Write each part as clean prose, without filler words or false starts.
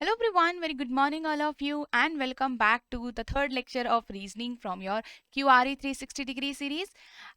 Hello everyone, very good morning all of you and welcome back to the third lecture of reasoning from your QRE 360 degree series.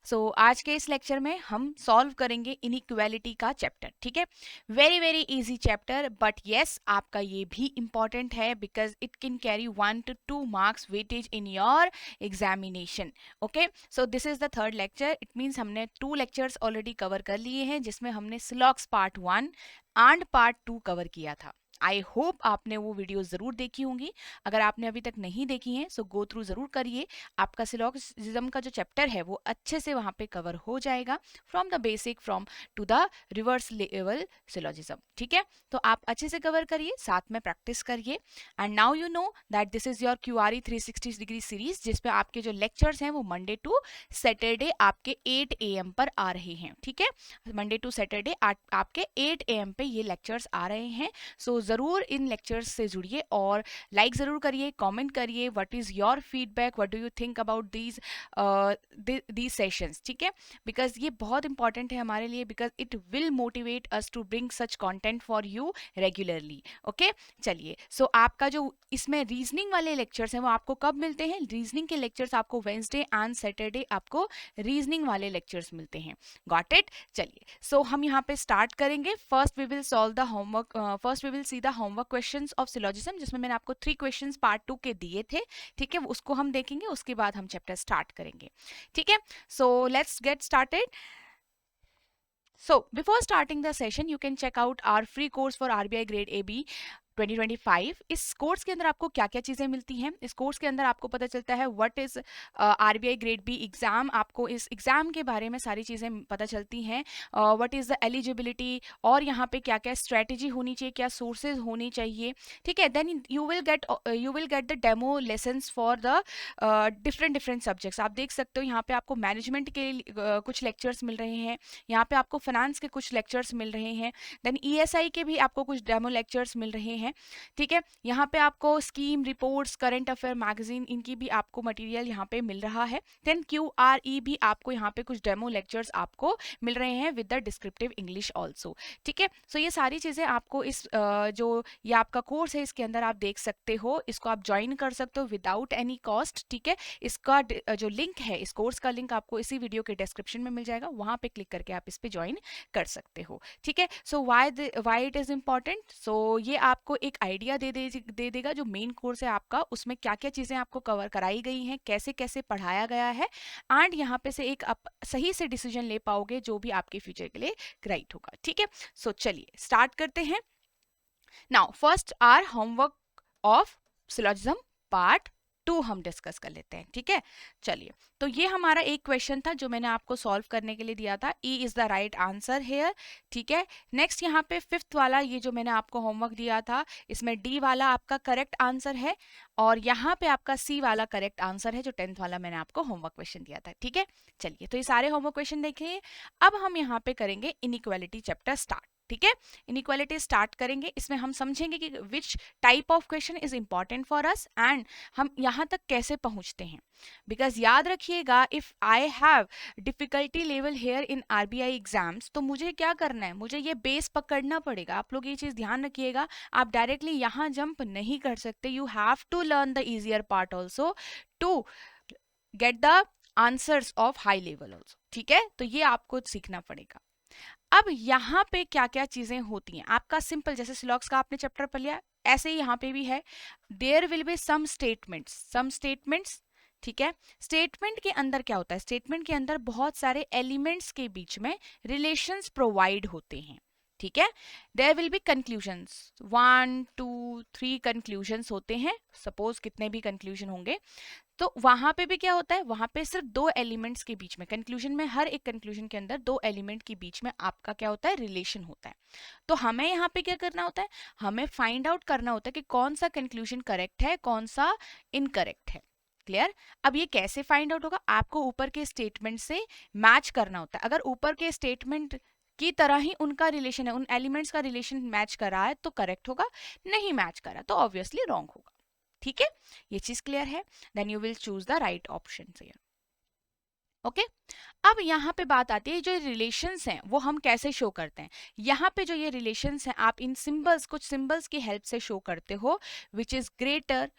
So आज के इस lecture में हम solve करेंगे inequality का chapter. ठीक है, very easy chapter, but yes आपका ये भी इम्पॉर्टेंट है because it can carry 1 to 2 marks weightage in your examination. Okay, so this is the third lecture. It means हमने 2 लेक्चर्स ऑलरेडी कवर कर लिए हैं जिसमें हमने सिलॉक्स पार्ट 1 एंड पार्ट 2 कवर किया था. आई होप आपने वो वीडियो ज़रूर देखी होंगी. अगर आपने अभी तक नहीं देखी हैं सो गो थ्रू ज़रूर करिए. आपका सिलॉजिज्म का जो चैप्टर है वो अच्छे से वहाँ पे कवर हो जाएगा from the basic from to the reverse level syllogism. ठीक है, तो आप अच्छे से कवर करिए, साथ में प्रैक्टिस करिए. And now you know that this is your QRE 360 degree series जिसमें आपके जो लेक्चर्स हैं वो मंडे टू सैटरडे आपके 8 AM पर आ रहे हैं. ठीक है, मंडे टू सैटरडे आपके 8 AM पे ये लेक्चर्स आ रहे हैं. सो ज़रूर इन लेक्चर्स से जुड़िए और लाइक ज़रूर करिए, कमेंट करिए. What is your feedback, what do you think about these sessions. ठीक है, बिकॉज ये बहुत इंपॉर्टेंट है हमारे लिए because it will motivate us to bring such content for you regularly. Okay, चलिए. सो आपका जो इसमें रीजनिंग वाले लेक्चर्स हैं वो आपको कब मिलते हैं? रीजनिंग के लेक्चर्स आपको वेंसडे एंड सैटरडे आपको रीजनिंग वाले लेक्चर्स मिलते हैं. Got it? चलिए, सो हम यहाँ पे स्टार्ट करेंगे. First we will solve the homework. First we will see the homework questions of syllogism जिसमें मैंने आपको 3 क्वेश्चंस पार्ट 2 के दिए थे. ठीक है, उसको हम देखेंगे, उसके बाद हम चैप्टर स्टार्ट करेंगे. ठीक है, so let's get started. So before starting the session, you can check out our free course for RBI Grade AB 2025. इस कोर्स के अंदर आपको क्या क्या चीज़ें मिलती हैं? इस कोर्स के अंदर आपको पता चलता है what is RBI grade B exam. आपको इस एग्ज़ाम के बारे में सारी चीज़ें पता चलती हैं. व्हाट इज़ द एलिजिबिलिटी और यहाँ पे क्या क्या स्ट्रेटजी होनी चाहिए, क्या सोर्सेज होनी चाहिए. ठीक है, then you will get the demo lessons for the different subjects. आप देख सकते हो यहाँ पे आपको मैनेजमेंट के कुछ लेक्चर्स मिल रहे हैं, यहाँ पे आपको फाइनेंस के कुछ लेक्चर्स मिल रहे हैं, देन ESI के भी आपको कुछ डेमो लेक्चर्स मिल रहे हैं. ठीक है, यहाँ पे आपको scheme reports, current affair magazine, इनकी भी आपको मटेरियल यहाँ पे मिल रहा है. देन QRE भी आपको यहाँ पे कुछ डेमो लेक्चर्स आपको मिल रहे हैं with the descriptive English also. ठीक है, सो ये सारी चीज़ें आपको इस जो ये आपका कोर्स है इसके अंदर आप देख सकते हो. इसको आप ज्वाइन कर सकते हो विदाउट एनी कॉस्ट. ठीक है, इसका जो लिंक है, इस कोर्स का लिंक आपको इसी वीडियो के डिस्क्रिप्शन में मिल जाएगा, वहाँ पे क्लिक करके आप इस पे ज्वाइन कर सकते हो. ठीक है, सो वाई इट इज़ इम्पॉर्टेंट. सो ये आपको एक आइडिया दे देगा जो मेन कोर्स है आपका, उसमें क्या क्या चीज़ें आपको कवर कराई गई हैं, कैसे कैसे पढ़ाया गया है, एंड यहाँ पे से एक आप सही से डिसीजन ले पाओगे जो भी आपके फ्यूचर के लिए राइट होगा. ठीक है, सो चलिए स्टार्ट करते हैं. Now first our homework of syllogism part 2 हम डिस्कस कर लेते हैं. ठीक है, चलिए. तो ये हमारा एक क्वेश्चन था जो मैंने आपको सॉल्व करने के लिए दिया था. E is the right answer here. ठीक है, नेक्स्ट यहाँ पे फिफ्थ वाला ये जो मैंने आपको होमवर्क दिया था इसमें डी वाला आपका करेक्ट आंसर है और यहाँ पे आपका सी वाला करेक्ट आंसर है जो 10th वाला मैंने आपको होमवर्क क्वेश्चन दिया था. ठीक है, चलिए. तो ये सारे होमवर्क क्वेश्चन देखिए. अब हम यहाँ पे करेंगे इनइक्वालिटी चैप्टर स्टार्ट. ठीक है, इनइक्वालिटी स्टार्ट करेंगे. इसमें हम समझेंगे कि which type of question is important for us and हम यहाँ तक कैसे पहुँचते हैं. बिकॉज याद रखिएगा, if I have difficulty level here in RBI exams तो मुझे क्या करना है, मुझे ये बेस पकड़ना पड़ेगा. आप लोग ये चीज़ ध्यान रखिएगा, आप डायरेक्टली यहाँ जंप नहीं कर सकते. You have to learn the easier part also to get the answers of high level also. ठीक है, तो ये आपको सीखना पड़ेगा. अब यहाँ पे क्या क्या चीजें होती हैं आपका सिंपल, जैसे सिलॉक्स का आपने चैप्टर पढ़ लिया ऐसे ही यहाँ पे भी है. There will be some statements. ठीक है, स्टेटमेंट के अंदर क्या होता है, स्टेटमेंट के अंदर बहुत सारे एलिमेंट्स के बीच में रिलेशंस प्रोवाइड होते हैं. ठीक है, there will be conclusions, 1 2 3 conclusions होते हैं. सपोज कितने भी कंक्लूजन होंगे तो वहां पे भी क्या होता है, वहां पे सिर्फ 2 एलिमेंट्स के बीच में, कंक्लूजन में हर एक कंक्लूजन के अंदर 2 एलिमेंट के बीच में आपका क्या होता है, रिलेशन होता है. तो हमें यहाँ पे क्या करना होता है, हमें फाइंड आउट करना होता है कि कौन सा कंक्लूजन करेक्ट है, कौन सा इनकरेक्ट है. क्लियर? अब ये कैसे फाइंड आउट होगा, आपको ऊपर के स्टेटमेंट से मैच करना होता है. अगर ऊपर के स्टेटमेंट की तरह ही उनका रिलेशन है, उन एलिमेंट्स का रिलेशन मैच कर रहा है तो करेक्ट होगा, नहीं मैच कर रहा तो ऑब्वियसली रॉन्ग होगा. ठीक है, ये चीज क्लियर है. Then you will choose the right option. Okay. अब यहाँ पे बात आती है जो रिलेशंस हैं वो हम कैसे शो करते हैं। यहाँ पे जो ये रिलेशंस हैं आप इन सिंबल्स, कुछ सिंबल्स की हेल्प से शो करते हो, which is greater,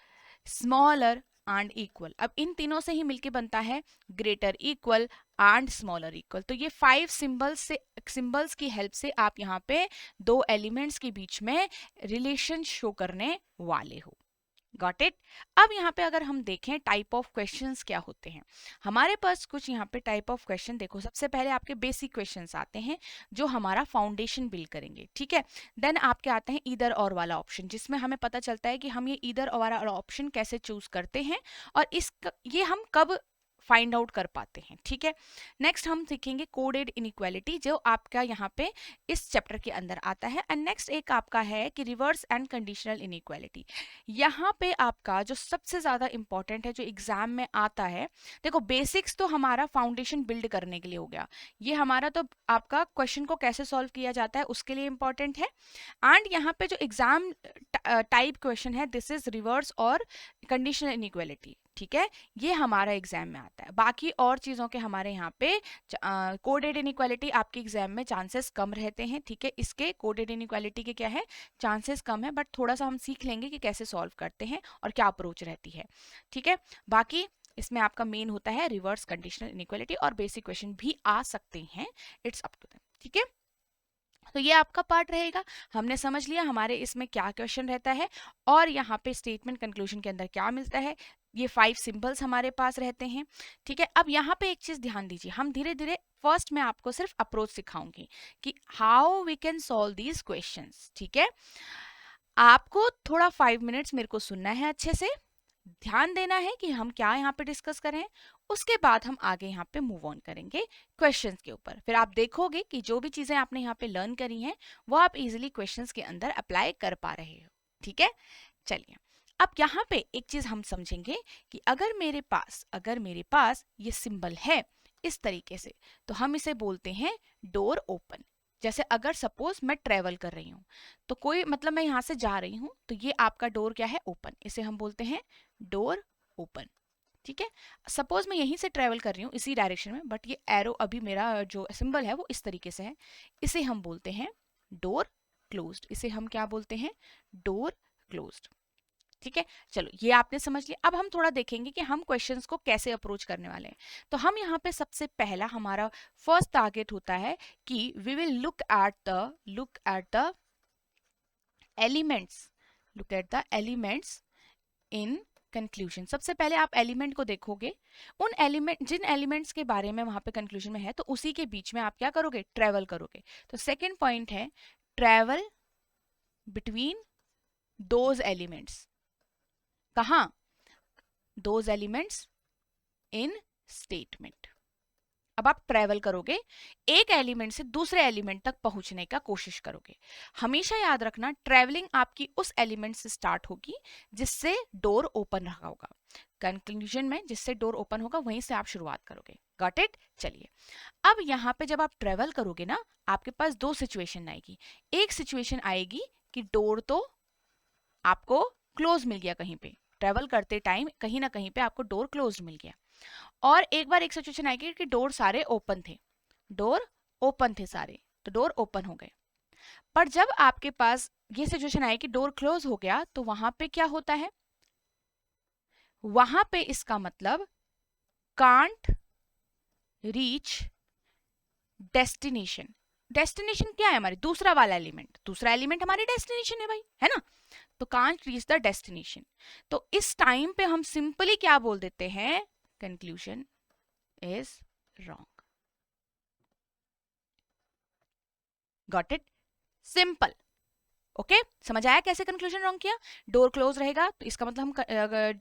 smaller and equal. अब इन तीनों से ही मिलके बनता है greater, equal and smaller, equal. तो ये 5 सिंबल्स से, सिंबल्स की हेल्प से आप यहाँ पे दो एलिमेंट्स के बीच में रिलेशन शो करने वाले हो। Got it. अब यहाँ पे अगर हम देखें टाइप ऑफ क्वेश्चंस क्या होते हैं, हमारे पास कुछ यहाँ पे टाइप ऑफ क्वेश्चन देखो। सबसे पहले आपके बेसिक क्वेश्चंस आते हैं जो हमारा फाउंडेशन बिल्ड करेंगे, ठीक है। देन आपके आते हैं ईदर और वाला ऑप्शन, जिसमें हमें पता चलता है कि हम ये ईदर और वाला ऑप्शन कैसे चूज करते हैं और ये हम कब फाइंड आउट कर पाते हैं, ठीक है। नेक्स्ट हम सीखेंगे कोडेड इनइक्वालिटी, जो आपका यहाँ पे इस चैप्टर के अंदर आता है। एंड नेक्स्ट एक आपका है कि रिवर्स एंड कंडीशनल इनइक्वालिटी। यहाँ पे आपका जो सबसे ज्यादा इंपॉर्टेंट है, जो एग्जाम में आता है, देखो बेसिक्स तो हमारा फाउंडेशन बिल्ड करने के लिए हो गया, ये हमारा तो आपका क्वेश्चन को कैसे सॉल्व किया जाता है उसके लिए इंपॉर्टेंट है। एंड यहाँ पे जो एग्जाम टाइप क्वेश्चन है, दिस इज रिवर्स और कंडीशनल इनइक्वालिटी, ठीक है, ये हमारा एग्जाम में आता है। बाकी और चीज़ों के हमारे यहाँ पे कोडेड इनइक्वालिटी आपके एग्जाम में चांसेस कम रहते हैं, ठीक है। इसके कोडेड इनइक्वालिटी के क्या है, चांसेस कम है, बट थोड़ा सा हम सीख लेंगे कि कैसे सॉल्व करते हैं और क्या अप्रोच रहती है, ठीक है। बाकी इसमें आपका मेन होता है रिवर्स कंडीशनल इनइक्वालिटी, और बेसिक क्वेश्चन भी आ सकते हैं, इट्स अप टू देम, ठीक है। तो ये आपका पार्ट रहेगा। हमने समझ लिया हमारे इसमें क्या क्वेश्चन रहता है और यहाँ पे स्टेटमेंट कंक्लूजन के अंदर क्या मिलता है। ये 5 सिंबल्स हमारे पास रहते हैं, ठीक है। अब यहाँ पे एक चीज ध्यान दीजिए, हम धीरे धीरे, फर्स्ट मैं आपको सिर्फ अप्रोच सिखाऊंगी कि how we can solve these questions, ठीक है। आपको थोड़ा 5 मिनट्स मेरे को सुनना है, अच्छे से ध्यान देना है कि हम क्या यहाँ पे डिस्कस करें। उसके बाद हम आगे यहाँ पे मूव ऑन करेंगे क्वेश्चंस के ऊपर। फिर आप देखोगे कि जो भी चीजें आपने यहाँ पे लर्न करी हैं वो आप इजीली क्वेश्चंस के अंदर अप्लाई कर पा रहे हो, ठीक है। चलिए, अब यहाँ पे एक चीज हम समझेंगे कि अगर मेरे पास ये सिंबल है इस तरीके से, तो हम इसे बोलते हैं डोर ओपन। जैसे अगर सपोज मैं ट्रेवल कर रही हूँ, तो कोई मतलब मैं यहाँ से जा रही हूँ, तो ये आपका डोर क्या है, ओपन, इसे हम बोलते हैं डोर ओपन, ठीक है। सपोज मैं यहीं से ट्रेवल कर रही हूँ इसी डायरेक्शन में, बट ये एरो अभी मेरा जो सिंबल है वो इस तरीके से है, इसे हम बोलते हैं डोर क्लोज्ड। इसे हम क्या बोलते हैं, डोर क्लोज्ड, ठीक है। चलो ये आपने समझ लिया। अब हम थोड़ा देखेंगे कि हम क्वेश्चंस को कैसे अप्रोच करने वाले हैं। तो हम यहाँ पे सबसे पहला हमारा फर्स्ट टारगेट होता है कि we will look at the elements, in conclusion. सबसे पहले आप एलिमेंट को देखोगे, उन एलिमेंट, जिन एलिमेंट्स के बारे में वहां पे कंक्लूजन में है, तो उसी के बीच में आप क्या करोगे, ट्रेवल करोगे। तो सेकंड पॉइंट है ट्रेवल बिटवीन दोज एलिमेंट्स। कहाँ, दोज एलिमेंट्स इन स्टेटमेंट। अब आप ट्रेवल करोगे, एक एलिमेंट से दूसरे एलिमेंट तक पहुंचने का कोशिश करोगे। हमेशा याद रखना ट्रेवलिंग आपकी उस एलिमेंट से स्टार्ट होगी जिससे डोर ओपन रहा होगा। कंक्लूजन में जिससे डोर ओपन होगा वहीं से आप शुरुआत करोगे। Got it. चलिए, अब यहाँ पे जब आप ट्रेवल करोगे ना, आपके पास दो सिचुएशन आएगी। एक सिचुएशन आएगी कि डोर तो आपको क्लोज मिल गया, कहीं पे ट्रेवल करते टाइम कहीं ना कहीं पे आपको डोर क्लोज मिल गया, और एक बार एक सिचुएशन आएगी कि डोर सारे ओपन थे, डोर ओपन थे सारे, तो डोर ओपन हो गए। पर जब आपके पास ये सिचुएशन आई कि डोर क्लोज हो गया, तो वहां पे क्या होता है, वहां पे इसका मतलब कांट रीच डेस्टिनेशन। डेस्टिनेशन क्या है हमारी, दूसरा वाला एलिमेंट, दूसरा एलिमेंट हमारी डेस्टिनेशन है भाई, है ना। तो कांट रीच द डेस्टिनेशन। तो इस टाइम पे हम सिंपली क्या बोल देते हैं, conclusion is wrong. Got it, simple. Okay, समझ आया कैसे कंक्लूजन रॉन्ग किया। डोर क्लोज रहेगा तो इसका मतलब हम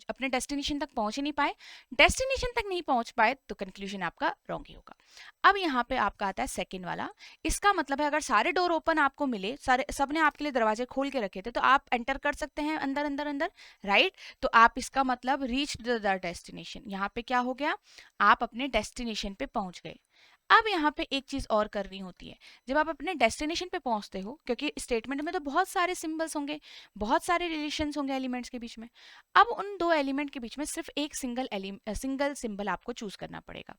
अपने डेस्टिनेशन तक पहुंच ही नहीं पाए, डेस्टिनेशन तक नहीं पहुंच पाए तो कंक्लूजन आपका रॉन्ग ही होगा। अब यहाँ पे आपका आता है सेकंड वाला। इसका मतलब है अगर सारे डोर ओपन आपको मिले, सारे सबने आपके लिए दरवाजे खोल के रखे थे, तो आप एंटर कर सकते हैं अंदर अंदर अंदर, राइट। तो आप इसका मतलब रीच द डेस्टिनेशन, यहाँ पे क्या हो गया, आप अपने डेस्टिनेशन पे पहुंच गए। अब यहाँ पे एक चीज और करनी होती है, जब आप अपने डेस्टिनेशन पे पहुंचते हो, क्योंकि स्टेटमेंट में तो बहुत सारे सिंबल्स होंगे, बहुत सारे रिलेशंस होंगे एलिमेंट्स के बीच में। अब उन दो एलिमेंट के बीच में सिर्फ एक सिंगल सिंबल आपको चूज करना पड़ेगा।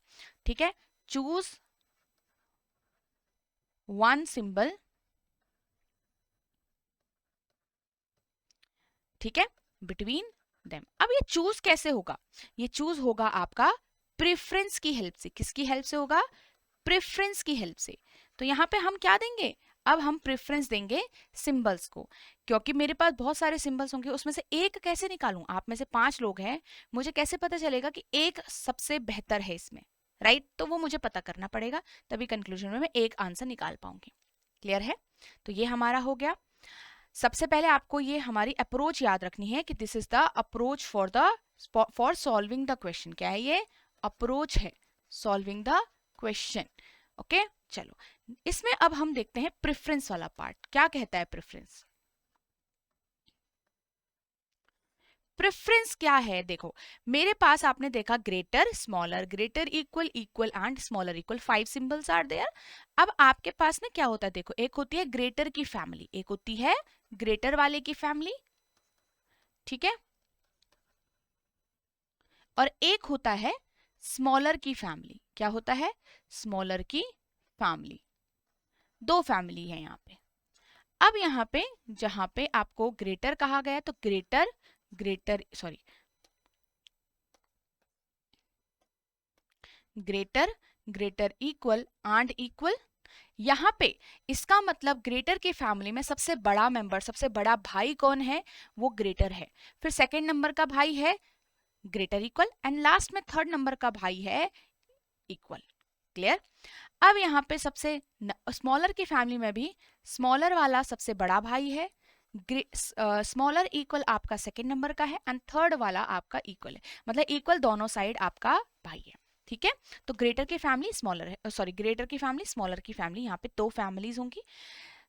ठीक है, चूज वन सिंबल। ठीक है, बिटवीन देम। अब ये चूज कैसे होगा? ये चूज होगा आपका प्रेफरेंस की हेल्प से। किसकी हेल्प से होगा? प्रेफरेंस की हेल्प से। तो यहाँ पे हम क्या देंगे? अब हम प्रेफरेंस देंगे सिंबल्स को, क्योंकि मेरे पास बहुत सारे सिंबल्स होंगे, उसमें से एक कैसे निकालूं? आप में से 5 लोग हैं, मुझे कैसे पता चलेगा कि एक सबसे बेहतर है इसमें? राइट, तो वो मुझे पता करना पड़ेगा, तभी कंक्लूजन में मैं एक आंसर निकाल पाऊंगी। क्लियर है? तो ये हमारा हो गया। सबसे पहले आपको ये हमारी अप्रोच याद रखनी है कि this is the approach for solving the question. क्या है ये? अप्रोच है सॉल्विंग द क्वेश्चन। ओके, चलो इसमें अब हम देखते हैं प्रेफरेंस वाला पार्ट। क्या कहता है प्रेफरेंस? प्रेफरेंस क्या है? देखो, मेरे पास आपने देखा greater, smaller, greater, equal, equal and smaller equal, 5 symbols are there. अब आपके पास ना क्या होता है? देखो, एक होती है ग्रेटर की फैमिली, एक होती है ग्रेटर वाले की फैमिली, ठीक है, और एक होता है स्मॉलर की फैमिली। क्या होता है? स्मॉलर की फैमिली। दो फैमिली है यहाँ पे। अब यहाँ पे जहां पे आपको ग्रेटर कहा गया, तो greater, greater, greater equal and equal. यहाँ पे इसका मतलब ग्रेटर की फैमिली में सबसे बड़ा मेंबर, सबसे बड़ा भाई कौन है? वो ग्रेटर है। फिर सेकंड नंबर का भाई है ग्रेटर इक्वल, एंड लास्ट में थर्ड नंबर का भाई है इक्वल। क्लियर? अब यहाँ पे सबसे स्मॉलर की फैमिली में भी स्मॉलर वाला सबसे बड़ा भाई है, स्मॉलर इक्वल आपका सेकंड नंबर का है, एंड थर्ड वाला आपका इक्वल है, मतलब इक्वल दोनों साइड आपका भाई है। ठीक है, तो ग्रेटर की फैमिली स्मॉलर है, सॉरी, ग्रेटर की फैमिली स्मॉलर की फैमिली, यहाँ पे 2 फैमिलीज होंगी।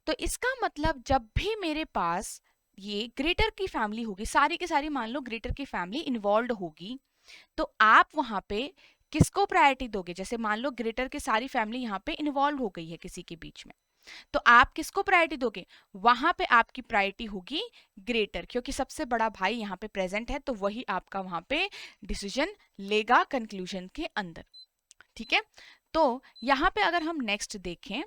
तो इसका मतलब जब भी मेरे पास ये ग्रेटर की फैमिली होगी, सारी की सारी मान लो ग्रेटर की फैमिली इन्वॉल्व होगी, तो आप वहां पे किसको प्रायोरिटी दोगे? जैसे मान लो ग्रेटर की सारी फैमिली यहाँ पे इन्वॉल्व हो गई है किसी के बीच में, तो आप किसको प्रायोरिटी दोगे? वहां पे आपकी प्रायोरिटी होगी ग्रेटर, क्योंकि सबसे बड़ा भाई यहाँ पे प्रेजेंट है, तो वही आपका वहां पे डिसीजन लेगा कंक्लूजन के अंदर। ठीक है, तो यहाँ पे अगर हम नेक्स्ट देखें,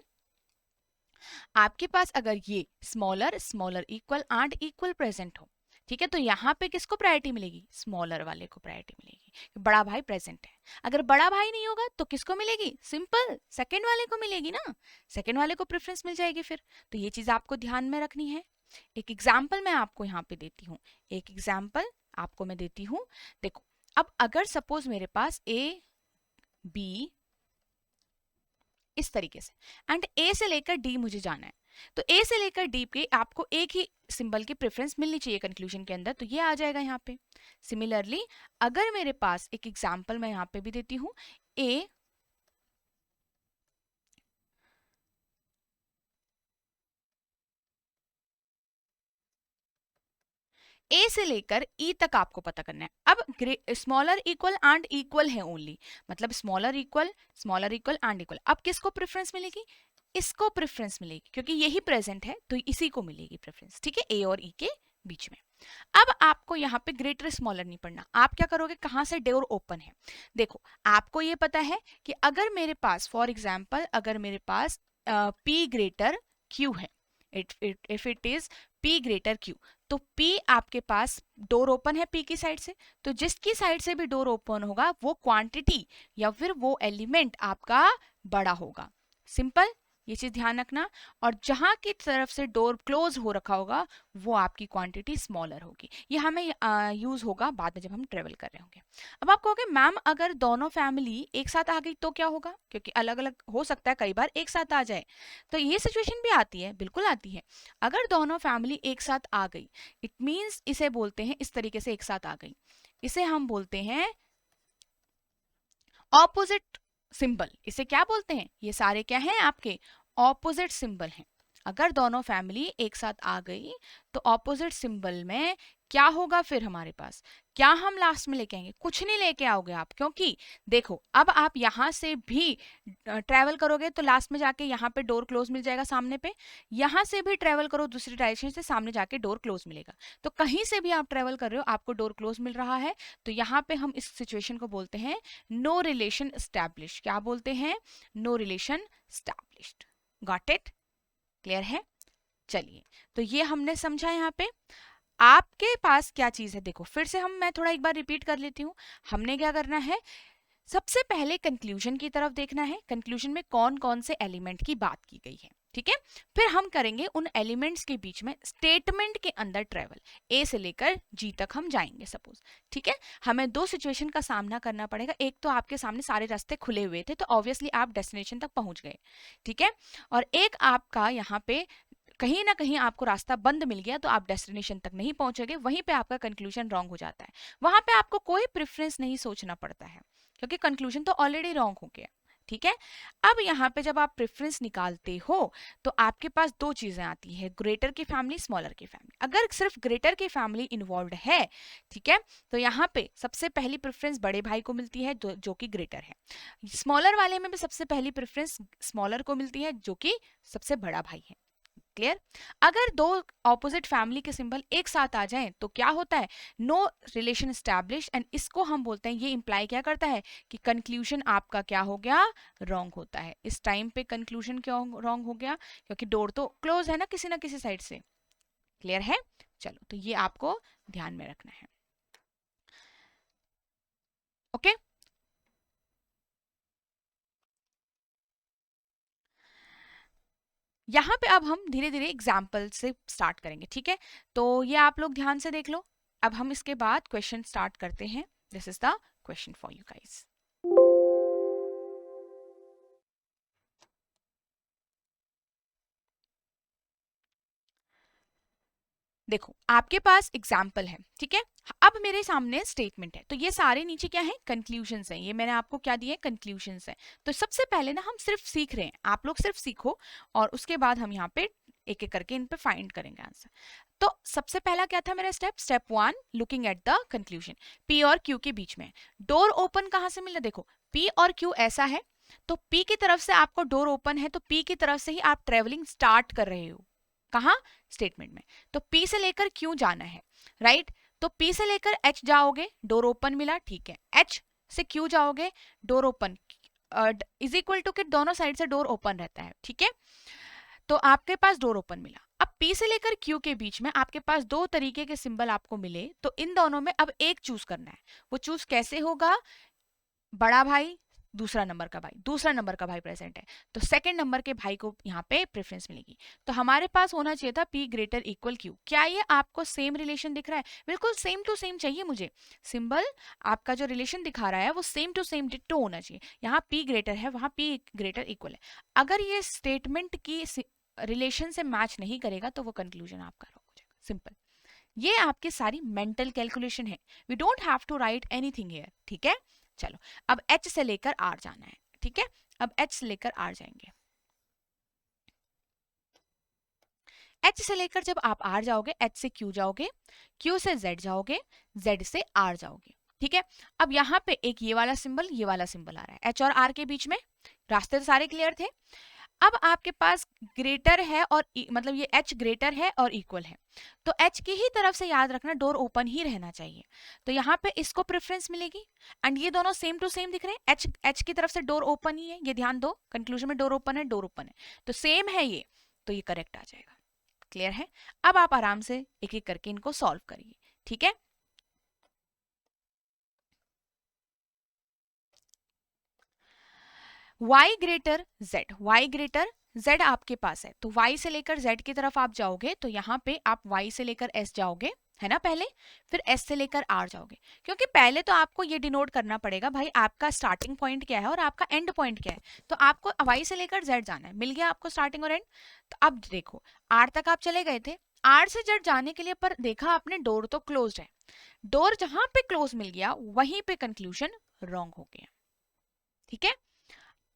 आपके पास अगर ये smaller, smaller equal and equal present हो, ठीक है, तो यहाँ पे किसको प्रायोरिटी मिलेगी? स्मॉलर वाले को प्रायोरिटी मिलेगी, बड़ा भाई प्रेजेंट है। अगर बड़ा भाई नहीं होगा तो किसको मिलेगी? सिंपल सेकंड वाले को मिलेगी ना, सेकंड वाले को प्रेफरेंस मिल जाएगी फिर। तो ये चीज आपको ध्यान में रखनी है। एक एग्जाम्पल मैं आपको यहाँ पे देती हूँ, एक एग्जाम्पल आपको मैं देती हूँ। देखो, अब अगर सपोज मेरे पास ए बी इस तरीके से, एंड ए से लेकर डी मुझे जाना है, तो ए से लेकर डी पे आपको एक ही सिंबल की प्रेफरेंस मिलनी चाहिए कंक्लूजन के अंदर, तो ये आ जाएगा यहाँ पे। सिमिलरली अगर मेरे पास एक एग्जांपल मैं यहाँ पे भी देती हूँ, ए से लेकर ई तक आपको पता करना है। अब स्मॉलर इक्वल एंड इक्वल है ओनली, मतलब स्मॉलर इक्वल एंड इक्वल। अब किसको प्रेफरेंस मिलेगी? इसको प्रेफरेंस मिलेगी, क्योंकि यही प्रेजेंट है तो इसी को मिलेगी प्रेफरेंस। ठीक है, ए और ई के बीच में। अब आपको यहाँ पे ग्रेटर स्मॉलर नहीं पढ़ना, आप क्या करोगे? कहाँ से डोर ओपन है? देखो, आपको ये पता है कि अगर मेरे पास फॉर एग्जाम्पल अगर मेरे पास P ग्रेटर Q है, if it is P greater Q, तो P आपके पास डोर ओपन है P की साइड से, तो जिसकी साइड से भी डोर ओपन होगा वो क्वांटिटी या फिर वो एलिमेंट आपका बड़ा होगा। सिंपल, ये चीज ध्यान रखना। और जहां की तरफ से डोर क्लोज हो रखा होगा वो आपकी क्वांटिटी स्मॉलर होगी। ये हमें यूज होगा बाद में जब हम ट्रेवल कर रहे होंगे। अब आप कहोगे मैम अगर दोनों फैमिली एक साथ आ गई तो क्या होगा? क्योंकि अलग अलग हो सकता है, कई बार एक साथ आ जाए, तो ये सिचुएशन भी आती है, बिल्कुल आती है। अगर दोनों फैमिली एक साथ आ गई, इट मीन्स इसे बोलते हैं, इस तरीके से एक साथ आ गई, इसे हम बोलते हैं ऑपोजिट सिंबल। इसे क्या बोलते हैं? ये सारे क्या हैं? आपके ऑपोजिट सिंबल हैं। अगर दोनों फैमिली एक साथ आ गई तो ऑपोजिट सिंबल में क्या होगा फिर हमारे पास, क्या हम लास्ट में लेके आएंगे? कुछ नहीं लेके आओगे आप, क्योंकि देखो अब आप यहां से भी ट्रेवल करोगे तो लास्ट में जाके यहाँ पे डोर क्लोज मिल जाएगा सामने पे, यहां से भी ट्रेवल करो दूसरी डायरेक्शन से, सामने जाके डोर क्लोज मिलेगा। तो कहीं से भी आप ट्रेवल कर रहे हो आपको डोर क्लोज मिल रहा है, तो यहाँ पे हम इस सिचुएशन को बोलते हैं नो रिलेशन स्टैब्लिश। क्या बोलते हैं? No relation established. Got it? Clear है? चलिए, तो ये हमने समझा। यहाँ पे आपके पास क्या चीज है, देखो फिर से मैं थोड़ा एक बार रिपीट कर लेती हूँ। हमने क्या करना है, सबसे पहले कंक्लूजन की तरफ देखना है, कंक्लूजन में कौन कौन से एलिमेंट की बात की गई है, ठीक है। फिर हम करेंगे उन एलिमेंट्स के बीच में स्टेटमेंट के अंदर ट्रेवल, ए से लेकर जी तक हम जाएंगे सपोज, ठीक है। हमें दो सिचुएशन का सामना करना पड़ेगा, एक तो आपके सामने सारे रास्ते खुले हुए थे तो ऑब्वियसली आप डेस्टिनेशन तक पहुंच गए, ठीक है, और एक आपका यहाँ पे कहीं ना कहीं आपको रास्ता बंद मिल गया तो आप डेस्टिनेशन तक नहीं पहुंचोगे, वहीं पे आपका कंक्लूजन रॉन्ग हो जाता है। वहां पे आपको कोई प्रेफरेंस नहीं सोचना पड़ता है क्योंकि कंक्लूजन तो ऑलरेडी रॉन्ग हो गया, ठीक है। अब यहाँ पे जब आप प्रेफरेंस निकालते हो तो आपके पास दो चीजें आती है, ग्रेटर की फैमिली, स्मॉलर की फैमिली। अगर सिर्फ ग्रेटर की फैमिली इन्वॉल्व है, ठीक है, तो यहाँ पे सबसे पहली प्रेफरेंस बड़े भाई को मिलती है जो कि ग्रेटर है। स्मॉलर वाले में भी सबसे पहली प्रेफरेंस स्मॉलर को मिलती है जो कि सबसे बड़ा भाई है। क्लियर? अगर दो ऑपोजिट फैमिली के सिंबल एक साथ आ जाएं तो क्या होता है, नो रिलेशन स्टैब्लिश, एंड इसको हम बोलते हैं, ये इंप्लाई क्या करता है कि कंक्लूजन आपका क्या हो गया, रॉन्ग होता है। इस टाइम पे कंक्लूजन क्यों रॉन्ग हो गया? क्योंकि डोर तो क्लोज है ना किसी साइड से। क्लियर है? चलो, तो ये आपको ध्यान में रखना है। ओके, यहाँ पे अब हम धीरे धीरे एग्जाम्पल से स्टार्ट करेंगे, ठीक है। तो ये आप लोग ध्यान से देख लो। अब हम इसके बाद क्वेश्चन स्टार्ट करते हैं। This is the question for you guys. देखो आपके पास एग्जाम्पल है, ठीक है। अब मेरे सामने स्टेटमेंट है, तो ये सारे नीचे क्या है, कंक्लूजन्स हैं। ये मैंने आपको क्या दिए, कंक्लूजन्स हैं। तो सबसे पहले ना हम सिर्फ सीख रहे हैं, आप लोग सिर्फ सीखो और उसके बाद हम यहाँ पे एक एक करके इन पे फाइंड करेंगे आंसर। तो सबसे पहला क्या था मेरा step 1, looking at the conclusion. P और क्यू के बीच में डोर ओपन कहाँ से मिला? देखो पी और क्यू ऐसा है, तो पी की तरफ से आपको डोर ओपन है, तो पी की तरफ से ही आप ट्रेवलिंग स्टार्ट कर रहे हो। कहाँ? स्टेटमेंट में। तो P से लेकर Q जाना है, राइट। तो P से लेकर H जाओगे, डोर ओपन मिला, ठीक है। H से Q जाओगे, door open, is equal to कि दोनों साइड से डोर ओपन रहता है, ठीक है। तो आपके पास डोर ओपन मिला। अब P से लेकर Q के बीच में आपके पास दो तरीके के सिंबल आपको मिले, तो इन दोनों में अब एक चूज करना है। वो चूज कैसे होगा? बड़ा भाई, दूसरा नंबर का भाई, दूसरा नंबर का भाई प्रेजेंट है तो सेकंड नंबर के भाई को यहाँ पे प्रेफरेंस मिलेगी। तो हमारे पास होना चाहिए था P ग्रेटर इक्वल Q। क्या ये आपको सेम रिलेशन दिख रहा है? बिल्कुल सेम टू सेम चाहिए मुझे। सिंबल आपका जो रिलेशन दिखा रहा है वो सेम टू सेम डिट्टो होना चाहिए। यहाँ P ग्रेटर है, वहां P ग्रेटर इक्वल है। अगर ये स्टेटमेंट की रिलेशन से मैच नहीं करेगा तो वो कंक्लूजन आपका रॉन्ग हो जाएगा। सिंपल, ये आपकी सारी मेंटल कैलकुलेशन है। We don't have to write anything here, ठीक है। चलो, अब H से लेकर R जाना है, ठीक है। अब H से लेकर R जाएंगे। H से लेकर जब आप R जाओगे, H से Q जाओगे, Q से Z जाओगे, Z से R जाओगे, ठीक है। अब यहाँ पे एक ये वाला सिंबल आ रहा है, H और R के बीच में। रास्ते तो सारे क्लियर थे। अब आपके पास ग्रेटर है और मतलब ये H ग्रेटर है और इक्वल है, तो H की ही तरफ से याद रखना डोर ओपन ही रहना चाहिए। तो यहाँ पे इसको प्रेफरेंस मिलेगी, एंड ये दोनों सेम टू सेम दिख रहे हैं। H की तरफ से डोर ओपन ही है, ये ध्यान दो, कंक्लूजन में डोर ओपन है, डोर ओपन है, तो सेम है ये, तो ये करेक्ट आ जाएगा। क्लियर है? अब आप आराम से एक एक करके इनको सॉल्व करिए, ठीक है। y greater z, y greater z आपके पास है, तो y से लेकर z की तरफ आप जाओगे, तो यहाँ पे आप y से लेकर s जाओगे, है ना पहले, फिर s से लेकर r जाओगे। क्योंकि पहले तो आपको ये डिनोट करना पड़ेगा भाई आपका स्टार्टिंग पॉइंट क्या है और आपका एंड पॉइंट क्या है। तो आपको y से लेकर z जाना है, मिल गया आपको स्टार्टिंग और एंड। तो अब देखो r तक आप चले गए थे, r से z जाने के लिए, पर देखा आपने डोर तो क्लोज है। डोर जहां पे क्लोज मिल गया वहीं पे कंक्लूजन रॉन्ग हो गया, ठीक है।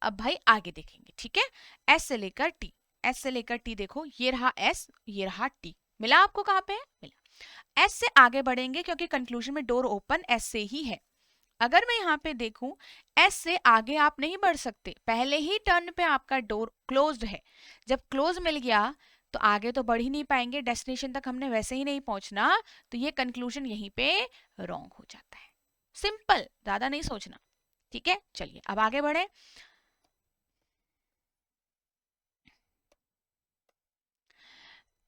अब भाई आगे देखेंगे, ठीक है। एस से लेकर टी, एस से लेकर टी देखो, ये रहा एस, ये रहा टी, मिला आपको कहाँ पे है, मिला। एस से आगे बढ़ेंगे क्योंकि कंक्लूजन में डोर ओपन एस से ही है। अगर मैं यहाँ पे देखूं, एस से आगे आप नहीं बढ़ सकते, पहले ही टर्न पे आपका डोर क्लोज्ड है। जब क्लोज मिल गया तो आगे तो बढ़ ही नहीं पाएंगे, डेस्टिनेशन तक हमने वैसे ही नहीं पहुंचना, तो ये कंक्लूजन यहीं पे रॉन्ग हो जाता है। सिंपल, ज्यादा नहीं सोचना। ठीक है, चलिए अब आगे बढ़े।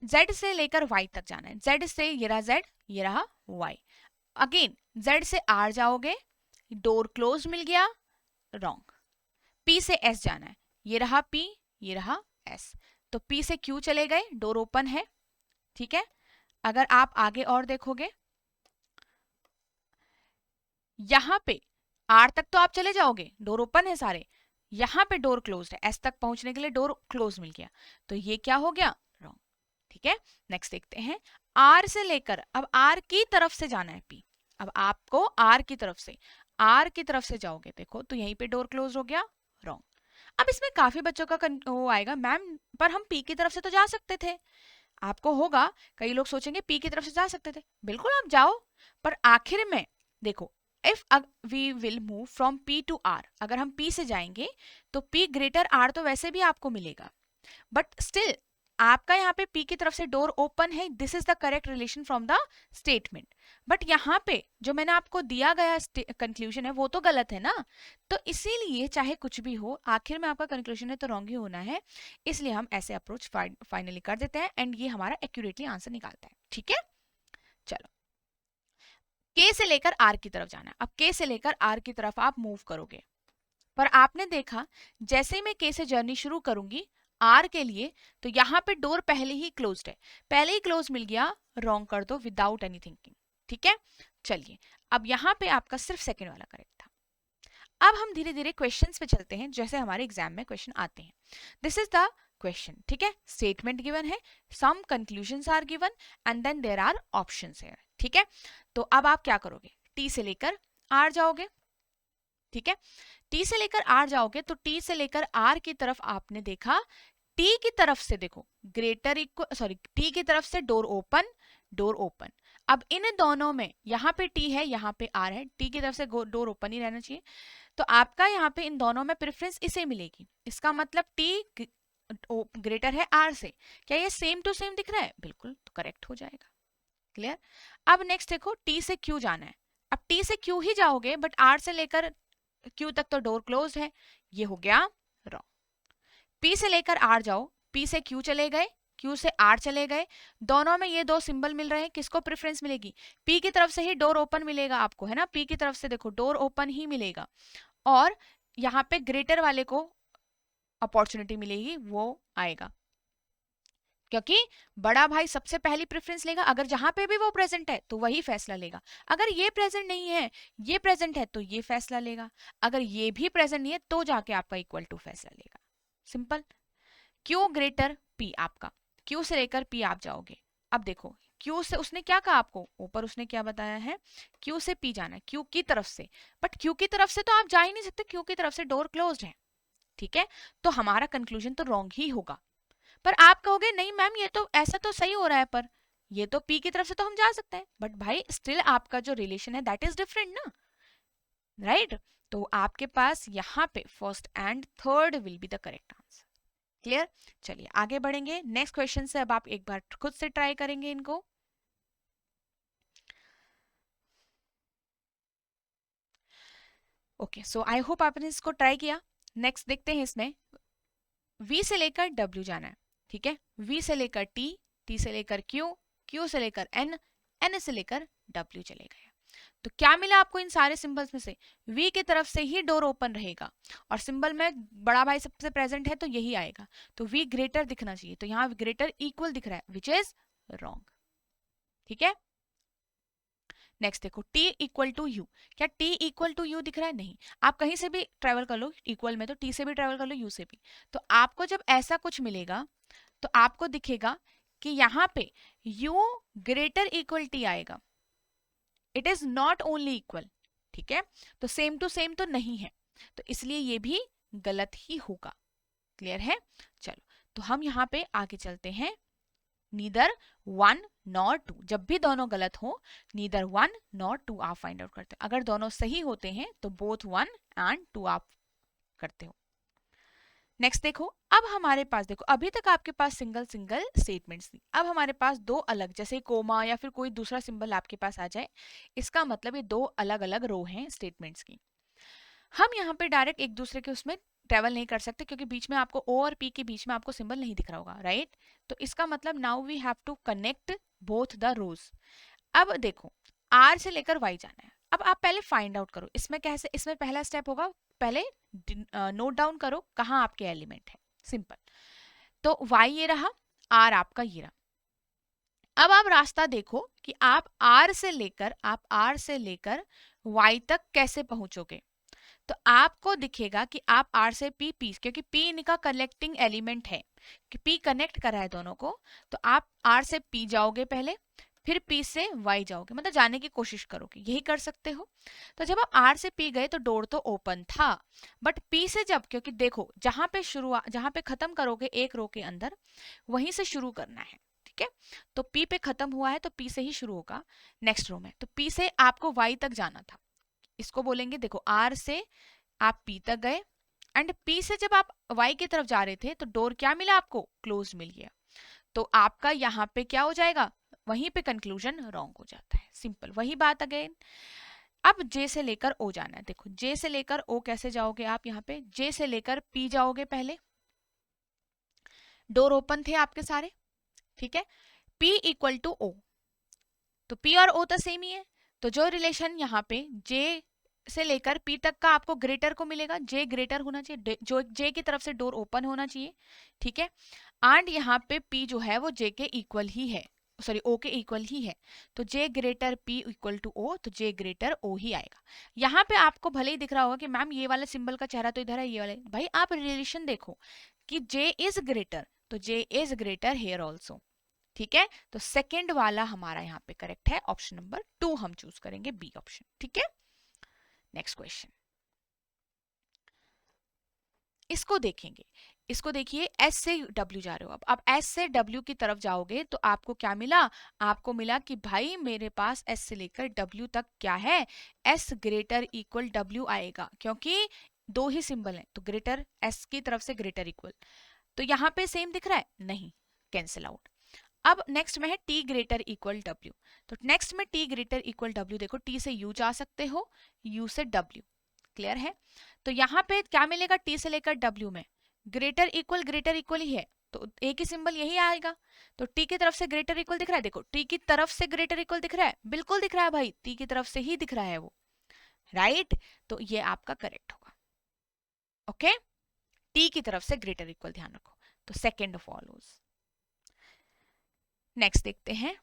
Z से लेकर Y तक जाना है। Z से ये रहा Z, ये रहा Y। अगेन Z से R जाओगे, डोर क्लोज मिल गया, रॉन्ग। P से S जाना है, ये रहा P, ये रहा S। तो P से Q चले गए, डोर ओपन है। ठीक है, अगर आप आगे और देखोगे, यहां पे R तक तो आप चले जाओगे, डोर ओपन है सारे, यहां पे डोर क्लोज है, S तक पहुंचने के लिए डोर क्लोज मिल गया, तो ये क्या हो गया, रॉन्ग। ठीक है, नेक्स्ट देखते हैं। R से लेकर अब R की तरफ से जाना है P। अब आपको R की तरफ से, R की तरफ से जाओगे देखो, तो यहीं पे डोर क्लोज हो गया, रॉन्ग। अब इसमें काफी बच्चों का वो आएगा, मैम पर हम P की तरफ से तो जा सकते थे। आपको होगा, कई लोग सोचेंगे P की तरफ से जा सकते थे, बिल्कुल आप जाओ, पर आखिर में देखो, if we will move from P to R, अगर हम P से जाएंगे तो P ग्रेटर R तो वैसे भी आपको मिलेगा, बट स्टिल आपका यहाँ पे P की तरफ से डोर ओपन है, this is the correct relation from the statement. But यहाँ पे जो मैंने आपको दिया गया कंक्लूजन है वो तो गलत है ना, तो इसीलिए चाहे कुछ भी हो, आखिर में आपका कंक्लूजन है तो रॉन्ग ही होना है, इसलिए हम ऐसे अप्रोच फाइनली कर देते हैं एंड ये हमारा एक्यूरेटली आंसर निकालता है। ठीक है, चलो K से लेकर R की तरफ जाना है। अब K से लेकर R की तरफ आप मूव करोगे, पर आपने देखा जैसे ही मैं K से जर्नी शुरू करूंगी R के लिए, तो यहाँ पे डोर पहले ही क्लोज्ड है, पहले ही क्लोज मिल गया, रॉन्ग कर दो विदाउट एनी थिंकिंग। ठीक है, चलिए अब यहाँ पे आपका सिर्फ सेकंड वाला करेक्ट था। अब हम धीरे धीरे क्वेश्चंस पे चलते हैं, जैसे हमारे एग्जाम में क्वेश्चन आते हैं। दिस इज द क्वेश्चन, ठीक है, स्टेटमेंट गिवन है, some conclusions are given and then there are options है। ठीक है, तो अब आप क्या करोगे, टी से लेकर आर जाओगे। ठीक है, टी से लेकर आर जाओगे तो टी से लेकर आर की तरफ आपने देखा, टी की तरफ से देखो ग्रेटर इक्वल, सॉरी टी की तरफ से डोर ओपन, डोर ओपन। अब इन दोनों में यहाँ पे टी है, यहाँ पे आर है, टी की तरफ से डोर ओपन ही रहना चाहिए, तो आपका यहाँ पे इन दोनों में प्रेफरेंस इसे मिलेगी। इसका मतलब टी ग्रेटर है आर से। क्या ये सेम टू सेम दिख रहा है, बिल्कुल, तो करेक्ट हो जाएगा। क्लियर। अब नेक्स्ट देखो, टी से क्यू जाना है। अब टी से क्यू ही जाओगे, बट आर से लेकर क्यू तक तो डोर क्लोज है, ये हो गया रॉन्ग। पी से लेकर आर जाओ, पी से क्यू चले गए, क्यू से आर चले गए, दोनों में ये दो सिंबल मिल रहे हैं, किसको प्रेफरेंस मिलेगी, पी की तरफ से ही डोर ओपन मिलेगा आपको, है ना, पी की तरफ से देखो डोर ओपन ही मिलेगा, और यहाँ पे ग्रेटर वाले को अपॉर्चुनिटी मिलेगी, वो आएगा, क्योंकि बड़ा भाई सबसे पहली प्रेफरेंस लेगा, अगर जहां पे भी वो प्रेजेंट है तो वही फैसला लेगा, अगर ये प्रेजेंट नहीं है, ये प्रेजेंट है तो ये फैसला लेगा, अगर ये भी प्रेजेंट नहीं है तो जाके आपका इक्वल टू फैसला लेगा। सिंपल। क्यू ग्रेटर पी आपका, क्यू से लेकर पी आप जाओगे। अब देखो क्यू से उसने क्या कहा आपको, ऊपर उसने क्या बताया है, क्यू से पी जाना है, क्यू की तरफ से, बट क्यू की तरफ से तो आप जा ही नहीं सकते, क्यू की तरफ से डोर क्लोज्ड है। ठीक है, तो हमारा कंक्लूजन तो रॉन्ग ही होगा। पर आप कहोगे नहीं मैम ये तो ऐसा तो सही हो रहा है, पर ये तो पी की तरफ से तो हम जा सकते हैं, बट भाई स्टिल आपका जो रिलेशन है दैट इज डिफरेंट ना, राइट। तो आपके पास यहाँ पे first and third will be the correct answer. Clear. चलिए आगे बढ़ेंगे नेक्स्ट क्वेश्चन से, अब आप एक बार खुद से ट्राई करेंगे इनको। ओके, सो आई होप आपने इसको ट्राई किया। नेक्स्ट देखते हैं, इसमें V से लेकर W जाना है। ठीक है, V से लेकर T, T से लेकर Q, Q से लेकर N, N से लेकर W चले गए। तो क्या मिला आपको इन सारे सिंबल्स में से, V की तरफ से ही डोर ओपन रहेगा, और सिंबल में बड़ा भाई सबसे प्रेजेंट है तो यही आएगा, तो V ग्रेटर दिखना चाहिए, तो यहाँ ग्रेटर इक्वल दिख रहा है, विच इज रॉन्ग। ठीक है, नेक्स्ट देखो T इक्वल टू यू, क्या T इक्वल टू यू दिख रहा है, नहीं। आप कहीं से भी ट्रेवल कर लो इक्वल में, तो T से भी ट्रेवल कर लो, U से भी, तो आपको जब ऐसा कुछ मिलेगा तो आपको दिखेगा कि यहाँ पे U ग्रेटर इक्वल T आएगा, it is not only equal. ठीक है, तो सेम टू सेम तो नहीं है, तो इसलिए ये भी गलत ही होगा। क्लियर है, चलो तो हम यहाँ पे आगे चलते हैं, नीदर 1 नॉर 2, जब भी दोनों गलत हो नीदर 1 नॉर 2 आप फाइंड आउट करते हो। अगर दोनों सही होते हैं तो बोथ 1 एंड 2 आप करते हो। नेक्स्ट देखो, अब हमारे पास देखो अभी तक आपके पास सिंगल सिंगल स्टेटमेंट्स थी, अब हमारे पास दो अलग, जैसे कोमा या फिर कोई दूसरा सिंबल आपके पास आ जाए, इसका मतलब ये दो अलग अलग रो हैं स्टेटमेंट्स की। हम यहाँ पे डायरेक्ट एक दूसरे के उसमें ट्रेवल नहीं कर सकते क्योंकि बीच में आपको ओ और पी के बीच में आपको सिंबल नहीं दिख रहा होगा, राइट। तो इसका मतलब now we have to connect both the rows. अब देखो आर से लेकर वाई जाना है, अब आप पहले फाइंड आउट करो इसमें कैसे, इसमें पहला स्टेप होगा, पहले नोट डाउन करो कहाँ आपके एलिमेंट है, सिंपल। तो वाई ये रहा, आर आपका ये रहा। अब आप रास्ता देखो कि आप आर से लेकर वाई तक कैसे पहुंचोगे। तो आपको दिखेगा कि आप आर से पी, क्योंकि पी इनका कनेक्टिंग एलिमेंट है कि पी कनेक्ट कर रहा है दोनों को, तो आप आर से पी जाओगे पहले, फिर पी से वाई जाओगे, मतलब जाने की कोशिश करोगे, यही कर सकते हो। तो जब आप आर से पी गए तो डोर तो ओपन था, बट पी से जब, क्योंकि देखो जहां पे खत्म करोगे एक रो के अंदर वहीं से शुरू करना है, ठीक है। तो पी पे खत्म हुआ है तो पी से ही शुरू होगा नेक्स्ट रो में, तो पी से आपको वाई तक जाना था, इसको बोलेंगे, देखो आर से आप पी तक गए एंड पी से जब आप वाई की तरफ जा रहे थे तो डोर क्या मिला आपको, क्लोज मिल गया। तो आपका यहाँ पे क्या हो जाएगा, वहीं पे कंक्लूजन रॉन्ग हो जाता है, सिंपल वही बात अगेन। अब जे से लेकर ओ जाना है, देखो जे से लेकर ओ कैसे जाओगे आप, यहाँ पे जे से लेकर पी जाओगे पहले, डोर ओपन थे आपके सारे, ठीक है। पी इक्वल टू ओ, तो पी और ओ तो सेम ही है, तो जो रिलेशन यहाँ पे जे से लेकर पी तक का आपको ग्रेटर को मिलेगा, जे ग्रेटर होना चाहिए, जो जे की तरफ से डोर ओपन होना चाहिए, ठीक है। एंड यहाँ पे पी जो है वो जे के इक्वल ही है, सॉरी ओ के इक्वल ही है, तो J greater P equal to O, तो जे ग्रेटर ओ ही आएगा। यहाँ पे आपको भले ही दिख रहा होगा कि मैम ये वाला सिंबल का चेहरा तो इधर है, ये वाले, भाई आप रिलेशन देखो कि जे इज ग्रेटर, तो जे इज ग्रेटर हेयर ऑल्सो, ठीक है। तो सेकेंड वाला हमारा यहाँ पे करेक्ट है, ऑप्शन नंबर 2 हम चूज करेंगे, बी ऑप्शन, ठीक है। नेक्स्ट क्वेश्चन, इसको देखेंगे, इसको देखिए, एस से डब्ल्यू जा रहे हो, अब एस से डब्ल्यू की तरफ जाओगे तो आपको क्या मिला, आपको मिला कि भाई मेरे पास एस से लेकर डब्ल्यू तक क्या है, एस ग्रेटर इक्वल डब्ल्यू आएगा, क्योंकि दो ही सिंबल हैं, तो ग्रेटर एस की तरफ से ग्रेटर इक्वल, तो यहाँ पे सेम दिख रहा है, नहीं, कैंसिल आउट। अब नेक्स्ट में है टी ग्रेटर इक्वल डब्ल्यू, तो नेक्स्ट में टी ग्रेटर इक्वल डब्ल्यू, देखो टी से यू जा सकते हो, यू से डब्ल्यू, क्लियर है। तो यहाँ पे क्या मिलेगा, टी से लेकर डब्ल्यू में ग्रेटर इक्वल ही है, तो एक ही सिंबल यही आएगा, तो टी की तरफ से ग्रेटर इक्वल दिख रहा है, देखो टी की तरफ से ग्रेटर इक्वल दिख रहा है, बिल्कुल दिख रहा है भाई, टी की तरफ से ही दिख रहा है वो, राइट। तो ये आपका करेक्ट होगा, ओके। टी की तरफ से ग्रेटर इक्वल ध्यान रखो, तो सेकेंड फॉलोज। नेक्स्ट देखते हैं,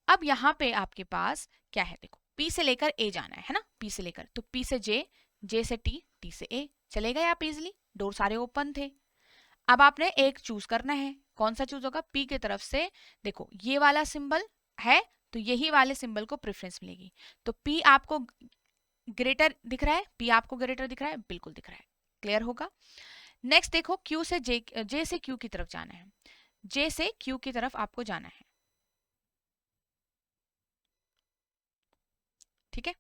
अब यहाँ पे आपके पास क्या है, देखो P से लेकर A जाना है ना, P से लेकर, तो P से J, J से T, T से A, चले गए आप इजिली, डोर सारे ओपन थे। अब आपने एक चूज करना है, कौन सा चूज होगा, P की तरफ से, देखो ये वाला सिंबल है तो यही वाले सिंबल को प्रेफरेंस मिलेगी, तो P आपको ग्रेटर दिख रहा है, P आपको ग्रेटर दिख रहा है, बिल्कुल दिख रहा है, क्लियर होगा। नेक्स्ट देखो Q से J से Q की तरफ जाना है, J से Q की तरफ आपको जाना है, ठीक है।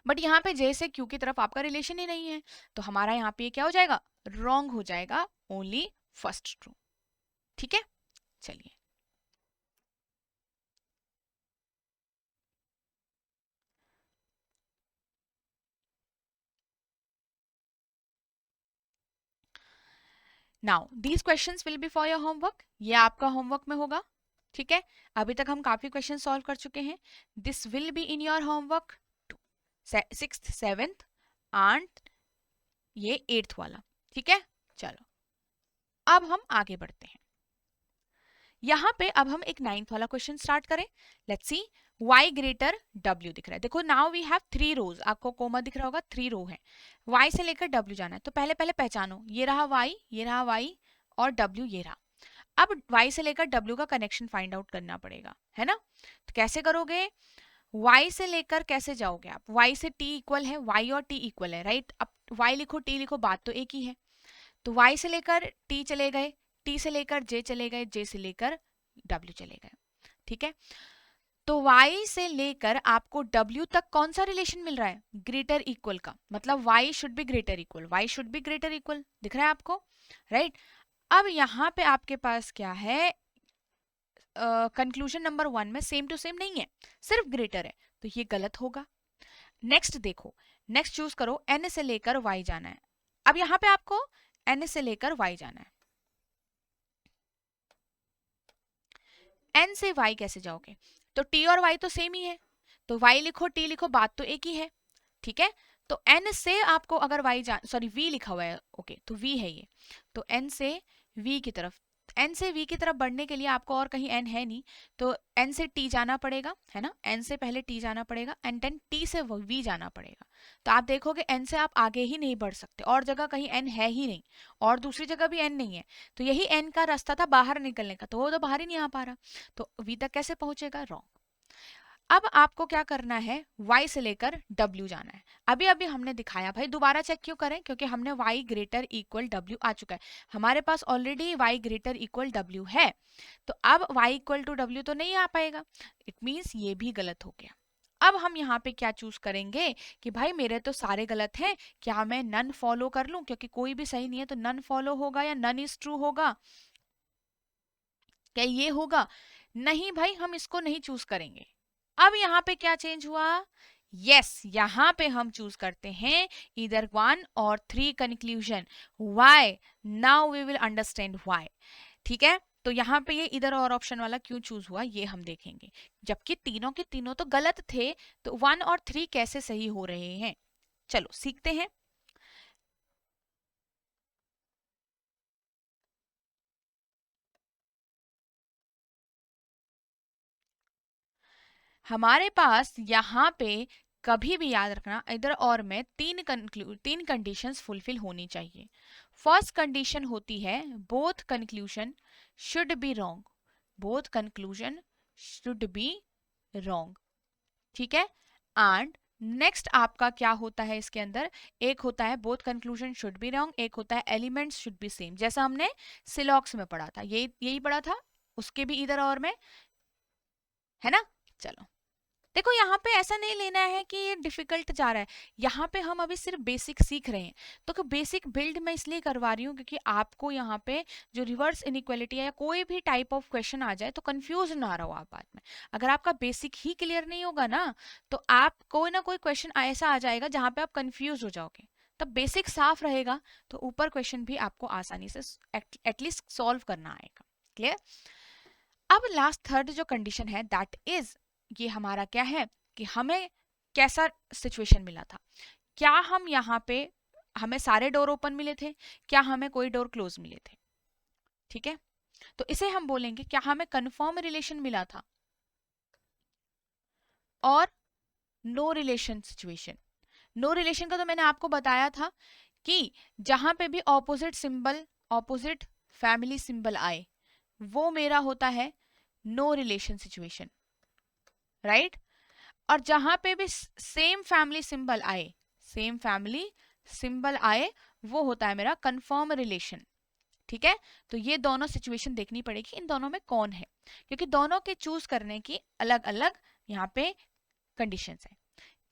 बट यहाँ पे जे से क्यू की तरफ आपका रिलेशन ही नहीं है, तो हमारा यहाँ पे क्या हो जाएगा, रॉन्ग हो जाएगा, ओनली फर्स्ट ट्रू, ठीक है। चलिए, now these questions will be for your homework, ये आपका होमवर्क में होगा, ठीक है। अभी तक हम काफी क्वेश्चन सॉल्व कर चुके हैं, this will be in your homework, 6th 7th and ये 8th वाला, ठीक है। चलो अब हम आगे बढ़ते हैं, यहाँ पे अब हम एक 9th वाला क्वेश्चन स्टार्ट करें, let's see, y greater w दिख रहा है, देखो नाउ वी हैव 3 रोज, आपको कोमा दिख रहा होगा, 3 रो है, y से लेकर w जाना है, तो पहले पहले पहचानो, ये रहा y, ये रहा y और w ये रहा। अब y से लेकर w का कनेक्शन फाइंड आउट करना पड़ेगा, है ना, तो कैसे करोगे, y से लेकर कैसे जाओगे आप, y से t इक्वल है, y और t इक्वल है, राइट। अब y लिखो t लिखो, बात तो एक ही है। तो y से लेकर t चले गए, t से लेकर j चले गए, j से लेकर w चले गए, ठीक है। तो y से लेकर आपको w तक कौन सा रिलेशन मिल रहा है, ग्रेटर इक्वल का, मतलब y should be greater equal, y should be greater equal, दिख रहा है आपको, राइट। अब यहाँ पे आपके पास क्या है, कंक्लूजन नंबर 1 में सेम टू सेम नहीं है, सिर्फ ग्रेटर है, तो ये गलत होगा। नेक्स्ट देखो, नेक्स्ट चूज करो, n से लेकर y जाना है। अब यहाँ पे आपको n से लेकर y जाना है, n से y कैसे जाओगे, तो t और y तो सेम ही है, तो y लिखो t लिखो, बात तो एक ही है, ठीक है। तो n से आपको अगर y जा, सॉरी v लिखा हुआ है, ओके, तो v है ये, तो n से v की तरफ, n से v की तरफ बढ़ने के लिए आपको और कहीं n है नहीं, तो n से t जाना पड़ेगा, है ना, n से पहले t जाना पड़ेगा, एंड देन t से v जाना पड़ेगा। तो आप देखोगे n से आप आगे ही नहीं बढ़ सकते, और जगह कहीं n है ही नहीं, और दूसरी जगह भी n नहीं है, तो यही n का रास्ता था बाहर निकलने का, तो वो तो बाहर ही नहीं आ पा रहा, तो v तक कैसे पहुंचेगा, रॉन्ग। अब आपको क्या करना है, y से लेकर w जाना है। अभी अभी हमने दिखाया, भाई दोबारा चेक क्यों करें, क्योंकि हमने y ग्रेटर इक्वल w आ चुका है, हमारे पास already y greater equal w है, तो अब y इक्वल टू w तो नहीं आ पाएगा, इट मीन्स ये भी गलत हो गया। अब हम यहाँ पे क्या चूज करेंगे कि भाई मेरे तो सारे गलत हैं, क्या मैं नन फॉलो कर लूं, क्योंकि कोई भी सही नहीं है, तो नन फॉलो होगा या नन इज ट्रू होगा, क्या ये होगा, नहीं भाई हम इसको नहीं चूज करेंगे। अब यहाँ पे क्या चेंज हुआ, यस यहाँ पे हम चूज करते हैं इधर 1 और 3 conclusion, why, now we will understand why, ठीक है। तो यहाँ पे ये इधर और ऑप्शन वाला क्यों चूज हुआ ये हम देखेंगे, जबकि तीनों के तीनों तो गलत थे, तो 1 और 3 कैसे सही हो रहे हैं, चलो सीखते हैं। हमारे पास यहाँ पे कभी भी याद रखना, इधर और में तीन कंडीशंस फुलफिल होनी चाहिए। फर्स्ट कंडीशन होती है both conclusion should be wrong, both conclusion should be wrong, ठीक है। एंड नेक्स्ट आपका क्या होता है इसके अंदर, एक होता है both conclusion should be wrong, एक होता है एलिमेंट्स शुड बी सेम, जैसा हमने सिलॉक्स में पढ़ा था, यही पढ़ा था, उसके भी इधर और में, है ना। चलो देखो यहाँ पे ऐसा नहीं लेना है कि ये डिफिकल्ट जा रहा है, यहाँ पे हम अभी सिर्फ बेसिक सीख रहे हैं, तो बेसिक बिल्ड मैं इसलिए करवा रही हूँ क्योंकि आपको यहाँ पे जो रिवर्स इनइक्वालिटी है या कोई भी टाइप ऑफ क्वेश्चन आ जाए तो कंफ्यूज ना रहो आप बाद में। अगर आपका बेसिक ही क्लियर नहीं होगा ना, तो आप कोई ना कोई क्वेश्चन ऐसा आ जाएगा जहाँ पे आप कंफ्यूज हो जाओगे, तब बेसिक साफ रहेगा तो ऊपर क्वेश्चन भी आपको आसानी से एटलीस्ट सॉल्व करना आएगा, क्लियर। अब लास्ट थर्ड जो कंडीशन है दैट इज, ये हमारा क्या है कि हमें कैसा सिचुएशन मिला था, क्या हम यहाँ पे हमें सारे डोर ओपन मिले थे, क्या हमें कोई डोर क्लोज मिले थे, ठीक है। तो इसे हम बोलेंगे क्या हमें कंफर्म रिलेशन मिला था और no relation situation. No relation का तो मैंने आपको बताया था कि जहां पे भी opposite symbol, opposite family symbol आए वो मेरा होता है नो रिलेशन सिचुएशन, राइट। और जहां पे भी सेम फैमिली सिंबल आए, सेम फैमिली सिंबल आए, वो होता है मेरा कंफर्म रिलेशन, ठीक है। तो ये दोनों सिचुएशन देखनी पड़ेगी इन दोनों में कौन है, क्योंकि दोनों के चूज करने की अलग अलग यहाँ पे कंडीशंस है,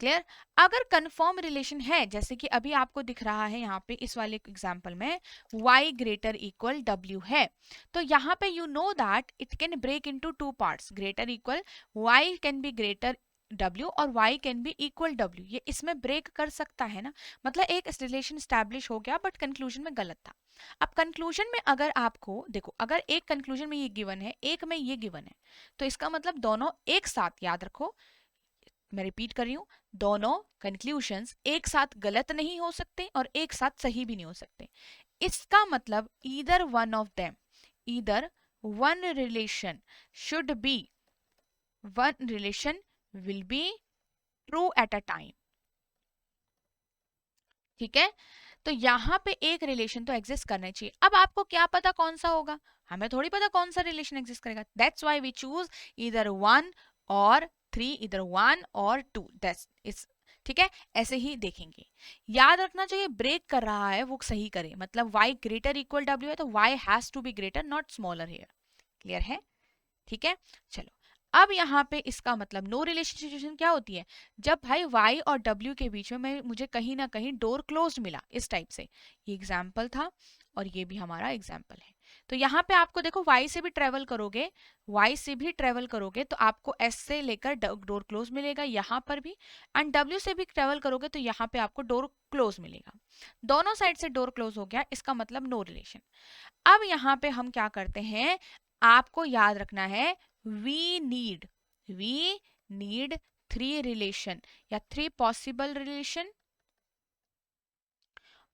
क्लियर। अगर कंफर्म रिलेशन है, जैसे कि अभी आपको दिख रहा है यहाँ पे इस वाले एग्जांपल में y ग्रेटर इक्वल w है, तो यहाँ पे you know that it can break into two parts, greater equal y can be greater w और y can be equal w, ये इसमें ब्रेक कर सकता है ना, मतलब एक रिलेशन स्टैब्लिश हो गया बट कंक्लूजन में गलत था। अब कंक्लूजन में अगर आपको देखो, अगर एक कंक्लूजन में ये गिवन है एक में ये गिवन है, तो इसका मतलब दोनों एक साथ, याद रखो मैं रिपीट कर रही हूँ, दोनों कंक्लूशंस एक साथ गलत नहीं हो सकते और एक साथ सही भी नहीं हो सकते। इसका मतलब either one of them, either one relation should be, one relation will be true at a time, ठीक है। तो यहाँ पे एक रिलेशन तो एग्जिस्ट करना चाहिए। अब आपको क्या पता कौन सा होगा, हमें थोड़ी पता कौन सा रिलेशन एग्जिस्ट करेगा, that's why we choose either one और 3 इधर 1 और 2 दैट्स इट्स। ठीक है, ऐसे ही देखेंगे। याद रखना जो ये ब्रेक कर रहा है वो सही करे, मतलब y ग्रेटर इक्वल w है तो y has to be greater not smaller here. Clear है? ठीक है, चलो। अब यहाँ पे इसका मतलब नो रिलेशन सिचुएशन क्या होती है, जब भाई y और w के बीच में मुझे कहीं ना कहीं डोर क्लोज्ड मिला इस टाइप से। ये एग्जाम्पल था और ये भी हमारा एग्जाम्पल है। तो यहाँ पे आपको देखो y से भी ट्रेवल करोगे, तो आपको s से लेकर डोर क्लोज मिलेगा यहाँ पर भी, एंड w से भी ट्रेवल करोगे तो यहाँ पे आपको डोर क्लोज मिलेगा। दोनों साइड से डोर क्लोज हो गया, इसका मतलब नो रिलेशन। अब यहाँ पे हम क्या करते हैं, आपको याद रखना है वी नीड 3 रिलेशन या 3 पॉसिबल रिलेशन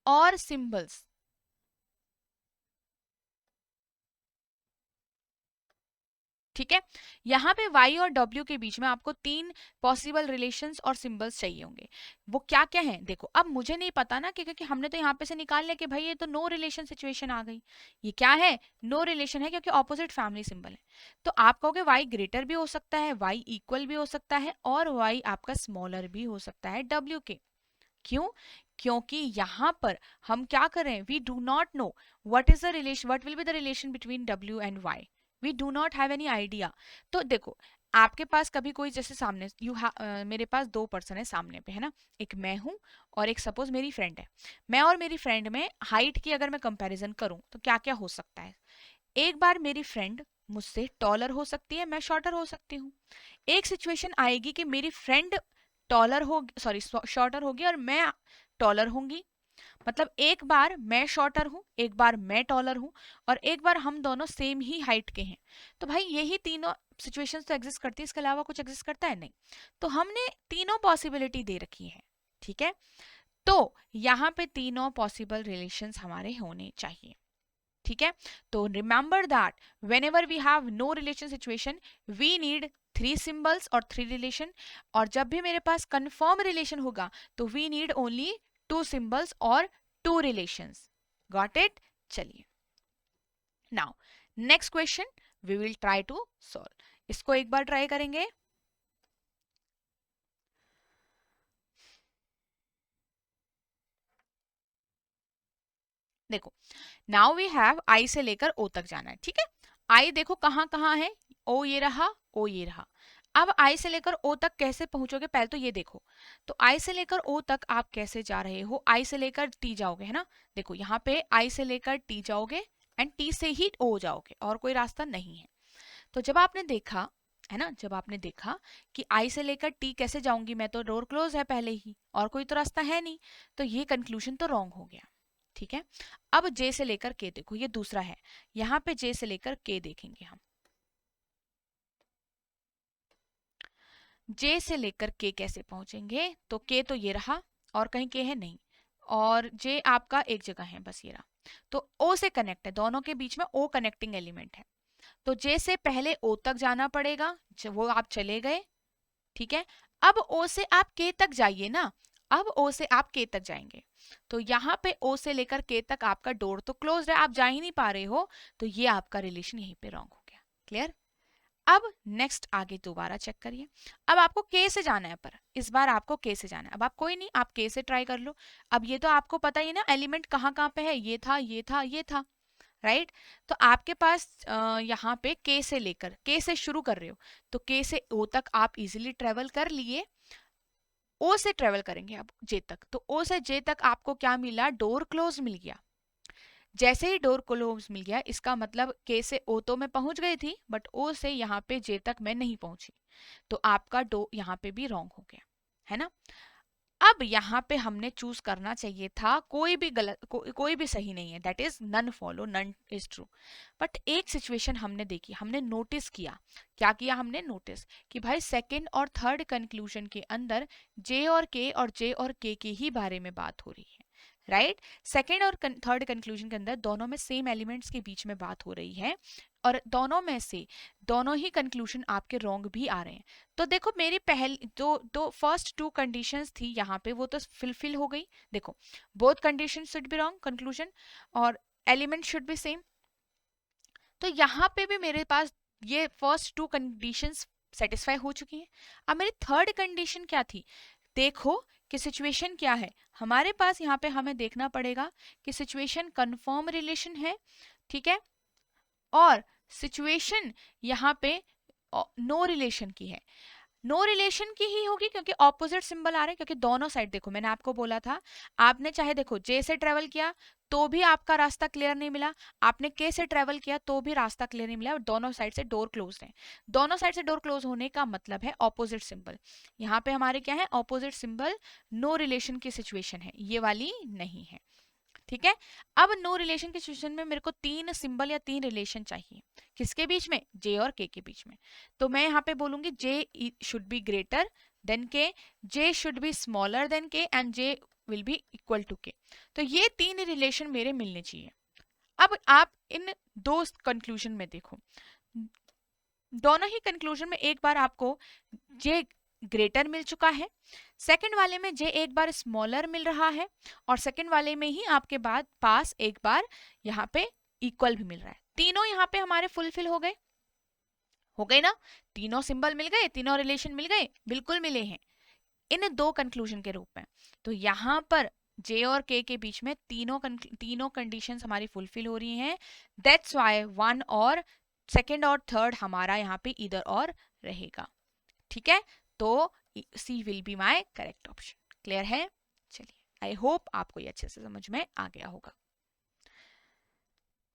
और सिंबल्स। ठीक है, यहाँ पे y और w के बीच में आपको 3 पॉसिबल रिलेशंस और सिंबल्स चाहिए होंगे। वो क्या क्या है देखो, अब मुझे नहीं पता ना, क्योंकि हमने तो यहाँ पे से निकाल लिया कि भाई ये तो नो रिलेशन सिचुएशन आ गई। ये क्या है, नो रिलेशन है, क्योंकि ऑपोजिट फैमिली सिंबल है। तो आप कहोगे y ग्रेटर भी हो सकता है, y इक्वल भी हो सकता है, और y आपका स्मॉलर भी हो सकता है w के। क्यों? क्योंकि यहाँ पर हम क्या करें, we do not know what is the relation, what will be the relation between w and y, we do not have any idea. तो देखो, आपके पास कभी कोई जैसे सामने मेरे पास 2 पर्सन है सामने पे, है ना, एक मैं हूं और एक सपोज मेरी फ्रेंड है। मैं और मेरी फ्रेंड में हाइट की अगर मैं कंपैरिजन करूं तो क्या क्या हो सकता है। एक बार मेरी फ्रेंड मुझसे टॉलर हो सकती है, मैं शॉर्टर हो सकती हूँ। एक सिचुएशन आएगी कि मेरी फ्रेंड टॉलर हो सॉरी शॉर्टर होगी और मैं टॉलर होंगी। मतलब एक बार मैं शॉर्टर हूं, एक बार मैं टॉलर हूं, और एक बार हम दोनों सेम ही हाइट के हैं। तो भाई यही तीनों सिचुएशंस तो एग्जिस्ट करती है, इसके अलावा कुछ एग्जिस्ट करता है नहीं। तो हमने तीनों पॉसिबिलिटी दे रखी है। ठीक है, तो यहाँ पे तीनों पॉसिबल रिलेशंस हमारे होने चाहिए। ठीक है, तो remember that whenever we have no relation situation we need 3 symbols और 3 रिलेशन, और जब भी मेरे पास कंफर्म रिलेशन होगा तो वी नीड ओनली 2 सिंबल्स और 2 रिलेशंस। Got it? चलिए, now next question we will try to solve. इसको एक बार ट्राई करेंगे। देखो, नाउ वी हैव आई से लेकर ओ तक जाना है। ठीक है, आई देखो कहाँ कहाँ है, ओ ये रहा, ओ ये रहा। अब आई से लेकर ओ तक कैसे पहुंचोगे, पहले तो ये देखो। तो आई से लेकर ओ तक आप कैसे जा रहे हो, आई से लेकर टी जाओगे, है ना। देखो यहाँ पे आई से लेकर टी जाओगे एंड टी से ही ओ जाओगे, और कोई रास्ता नहीं है। तो जब आपने देखा, है ना, जब आपने देखा कि आई से लेकर टी कैसे जाऊंगी, मैं तो डोर क्लोज है पहले ही और कोई तो रास्ता है नहीं, तो ये कंक्लूजन तो रॉन्ग हो गया। ठीक है, अब जे से लेकर के देखो, ये दूसरा है। यहाँ पे जे से लेकर के देखेंगे हम। जे से लेकर के कैसे पहुंचेंगे, तो के तो ये रहा और कहीं के है नहीं, और जे आपका एक जगह है, बस ये रहा। तो ओ से कनेक्ट है, दोनों के बीच में ओ कनेक्टिंग एलिमेंट है। तो जे से पहले ओ तक जाना पड़ेगा, वो आप चले गए। ठीक है, अब ओ से आप के तक जाइए ना, अब ओ से आप के तक जाएंगे। तो यहाँ पे ओ से लेकर के तक आपका डोर तो क्लोज है, आप जा ही नहीं पा रहे हो, तो ये आपका रिलेशन यहीं पे रॉन्ग हो गया। क्लियर? अब नेक्स्ट आगे दोबारा चेक करिए। अब आपको के से जाना है, पर इस बार आपको के से जाना है। अब आप कोई नहीं, आप के से ट्राई कर लो। अब ये तो आपको पता ही ना एलिमेंट कहाँ कहाँ पे है, ये था ये था ये था, राइट। तो आपके पास यहाँ पे के से लेकर के से शुरू कर रहे हो, तो के से ओ तक आप इजीली ट्रेवल कर लिए। ओ से ट्रेवल करेंगे अब जे तक, तो ओ से जे तक आपको क्या मिला, डोर क्लोज मिल गया। जैसे ही डोर क्लोज मिल गया, इसका मतलब के से ओ तो मैं पहुंच गई थी, बट ओ से यहाँ पे जे तक मैं नहीं पहुंची, तो आपका डो यहाँ पे भी रॉन्ग हो गया, है ना। अब यहाँ पे हमने चूज करना चाहिए था, कोई भी गलत कोई भी सही नहीं है, that is none follow none is true. But एक सिचुएशन हमने देखी, हमने नोटिस किया। क्या किया हमने, नोटिस कि भाई सेकंड और थर्ड कंक्लूजन के अंदर जे और के और जे और के ही बारे में बात हो रही है, राइट। सेकेंड और थर्ड कंक्लूजन के अंदर दोनों में सेम एलिमेंट्स के बीच में बात हो रही है, और दोनों में से दोनों ही कंक्लूजन आपके रॉन्ग भी आ रहे हैं। तो देखो, मेरी पहली दो फर्स्ट 2 कंडीशंस थी यहाँ पे, वो तो फिलफिल हो गई। देखो, both condition should be wrong conclusion और एलिमेंट शुड बी सेम। तो यहाँ पे भी मेरे पास ये फर्स्ट 2 कंडीशंस सेटिस्फाई हो चुकी है। अब मेरी थर्ड कंडीशन क्या थी, देखो कि सिचुएशन क्या है हमारे पास। यहाँ पे हमें देखना पड़ेगा कि सिचुएशन कंफर्म रिलेशन है, ठीक है, और सिचुएशन यहाँ पे नो रिलेशन की है। नो रिलेशन की ही होगी क्योंकि ऑपोजिट सिंबल आ रहे हैं, क्योंकि दोनों साइड देखो मैंने आपको बोला था, आपने चाहे देखो जे से ट्रेवल किया तो भी आपका रास्ता क्लियर नहीं मिला, आपने के से ट्रेवल किया तो भी रास्ता क्लियर नहीं मिला, और दोनों साइड से डोर क्लोज है। दोनों साइड से डोर क्लोज होने का मतलब है ऑपोजिट सिंबल। यहाँ पे हमारे क्या है, ऑपोजिट सिंबल, नो रिलेशन की सिचुएशन है, ये वाली नहीं है, ठीक है। अब नो रिलेशन की सिचुएशन में मेरे को तीन सिंबल या तीन रिलेशन चाहिए, किसके बीच में, जे और के बीच में। तो मैं यहाँ पे बोलूंगी J should be greater than K, J should be smaller than K, and J will be equal to K. तो ये तीन रिलेशन मेरे मिलने चाहिए। अब आप इन दो कंक्लूजन में देखो, दोनों ही कंक्लूजन में एक बार आपको जे ग्रेटर मिल चुका है, सेकंड वाले में जे एक बार स्मॉलर मिल रहा है, और सेकंड वाले में ही आपके बाद पास एक बार यहाँ पे इक्वल भी मिल रहा है। तीनों यहाँ पे हमारे फुलफिल हो गए ना, तीनों सिंबल मिल गए, तीनों रिलेशन मिल गए, बिल्कुल मिले हैं इन दो कंक्लूजन के रूप में। तो यहाँ पर जे और के बीच में तीनों कंडीशंस हमारी फुलफिल हो रही हैं। दैट्स व्हाई वन और सेकंड और थर्ड हमारा यहाँ पे इधर और रहेगा, ठीक है। तो C will be my correct option. Clear है? चलिए, आई होप आपको ये अच्छे से समझ में आ गया होगा।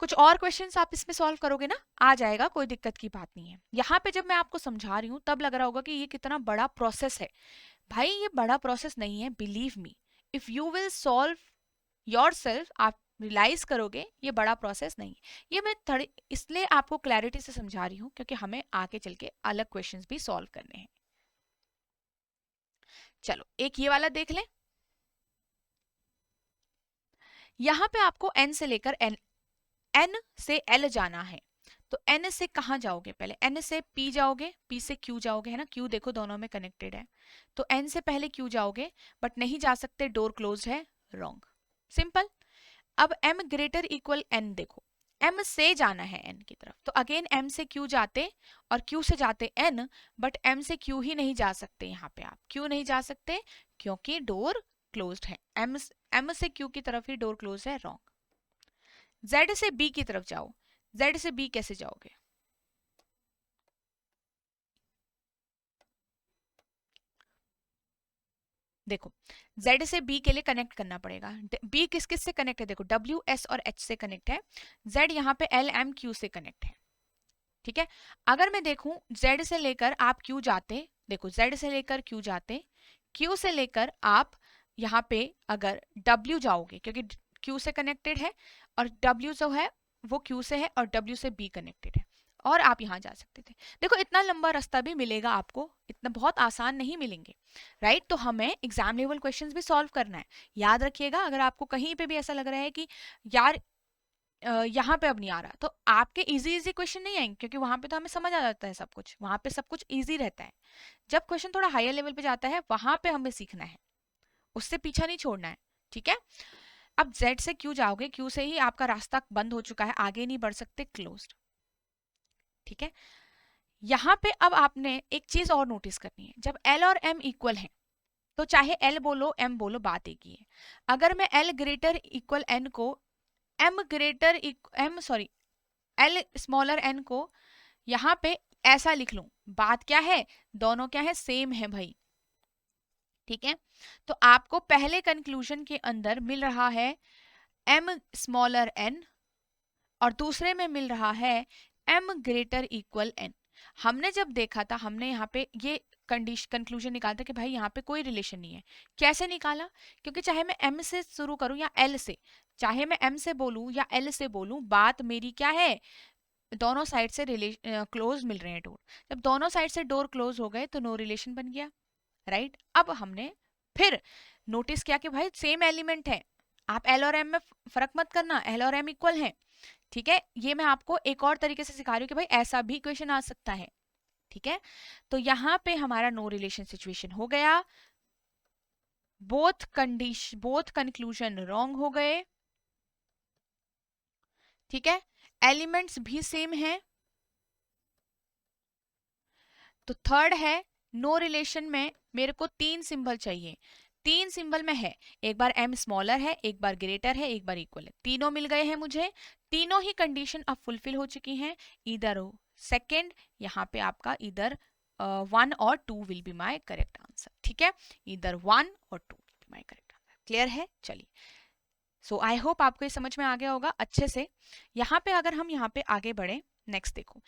कुछ और क्वेश्चंस आप इसमें सॉल्व करोगे ना, आ जाएगा, कोई दिक्कत की बात नहीं है। यहाँ पे जब मैं आपको समझा रही हूँ तब लग रहा होगा कि ये कितना बड़ा प्रोसेस है। भाई ये बड़ा प्रोसेस नहीं है, believe me, if you will solve yourself, आप रियलाइज करोगे ये बड़ा प्रोसेस नहीं। ये मैं थोड़ी इसलिए आपको क्लैरिटी से समझा रही हूँ क्योंकि हमें आगे चल के अलग क्वेश्चंस भी सॉल्व करने हैं। चलो एक ये वाला देख लें। यहाँ पे आपको n से लेकर n से l जाना है। तो n से कहाँ जाओगे, पहले n से p जाओगे, p से q जाओगे, है ना, q देखो दोनों में कनेक्टेड है। तो n से पहले q जाओगे, बट नहीं जा सकते, डोर क्लोज है, रॉन्ग, सिंपल। अब m ग्रेटर इक्वल n देखो, m से जाना है n की तरफ, तो अगेन m से q जाते और q से जाते n, बट m से q ही नहीं जा सकते। यहाँ पे आप क्यों नहीं जा सकते, क्योंकि डोर क्लोज्ड है, m से q की तरफ ही डोर क्लोज है, रॉन्ग। z से b की तरफ जाओ, z से b कैसे जाओगे, देखो z से b के लिए कनेक्ट करना पड़ेगा। b किस किस से कनेक्ट है, देखो w s और h से कनेक्ट है, z यहाँ पे l m q से कनेक्ट है, ठीक है। अगर मैं देखूं z से लेकर आप q जाते, देखो z से लेकर q जाते, q से लेकर आप यहाँ पे अगर w जाओगे, क्योंकि q से कनेक्टेड है और w जो है वो q से है और w से b कनेक्टेड है, और आप यहाँ जा सकते थे। देखो इतना लंबा रास्ता भी मिलेगा आपको, इतना बहुत आसान नहीं मिलेंगे, राइट। तो हमें एग्जाम लेवल क्वेश्चंस भी सॉल्व करना है। याद रखिएगा, अगर आपको कहीं पे भी ऐसा लग रहा है कि यार यहाँ पे अब नहीं आ रहा, तो आपके इजी इजी क्वेश्चन नहीं आएंगे, क्योंकि वहां पे तो हमें समझ आ जाता है सब कुछ, वहां पे सब कुछ इजी रहता है। जब क्वेश्चन थोड़ा हायर लेवल पे जाता है वहां पे हमें सीखना है, उससे पीछा नहीं छोड़ना है, ठीक है। अब Z से Q जाओगे, Q से ही आपका रास्ता बंद हो चुका है, आगे नहीं बढ़ सकते, क्लोज्ड, ठीक है। यहाँ पे अब आपने एक चीज और नोटिस करनी है, जब L और M इक्वल है तो चाहे L बोलो M बोलो, बात एक ही है। अगर मैं L ग्रेटर इक्वल N को M greater M sorry L smaller N को यहाँ पे ऐसा लिख लूं, बात क्या है, दोनों क्या है, सेम है भाई, ठीक है। तो आपको पहले कंक्लूजन के अंदर मिल रहा है m स्मॉलर n, और दूसरे में मिल रहा है m ग्रेटर इक्वल n। हमने जब देखा था, हमने यहाँ पे ये कंक्लूजन निकाला था कि भाई यहाँ पे कोई रिलेशन नहीं है। कैसे निकाला, क्योंकि चाहे मैं m से शुरू करूं या l से, चाहे मैं m से बोलूं या l से बोलूं, बात मेरी क्या है, दोनों साइड से क्लोज मिल रहे हैं डोर। जब दोनों साइड से डोर क्लोज हो गए तो नो रिलेशन बन गया, राइट। अब हमने फिर नोटिस किया कि भाई सेम एलिमेंट है, आप एल और एम में फर्क मत करना, एल और एम इक्वल है, ठीक है। ये मैं आपको एक और तरीके से सिखा रही हूँ कि भाई ऐसा भी क्वेश्चन आ सकता है, ठीक है। तो यहाँ पे हमारा नो रिलेशन सिचुएशन हो गया, बोथ कंक्लूजन रॉन्ग हो गए, ठीक है। एलिमेंट्स भी सेम है, तो थर्ड है नो रिलेशन में मेरे को 3 सिंबल चाहिए, 3 सिंबल में है, एक बार m स्मॉलर है, एक बार ग्रेटर है, एक बार इक्वल है, तीनों मिल गए हैं मुझे, तीनों ही कंडीशन अब फुलफिल हो चुकी हैं। इधर हो सेकेंड, यहाँ पे आपका इधर 1 और 2 will be my correct answer. ठीक है, इधर 1 और 2 will be my correct answer. Clear है? चलिए, सो आई होप आपको ये समझ में आ गया होगा अच्छे से। यहाँ पे अगर हम यहाँ पे आगे बढ़े, नेक्स्ट देखो,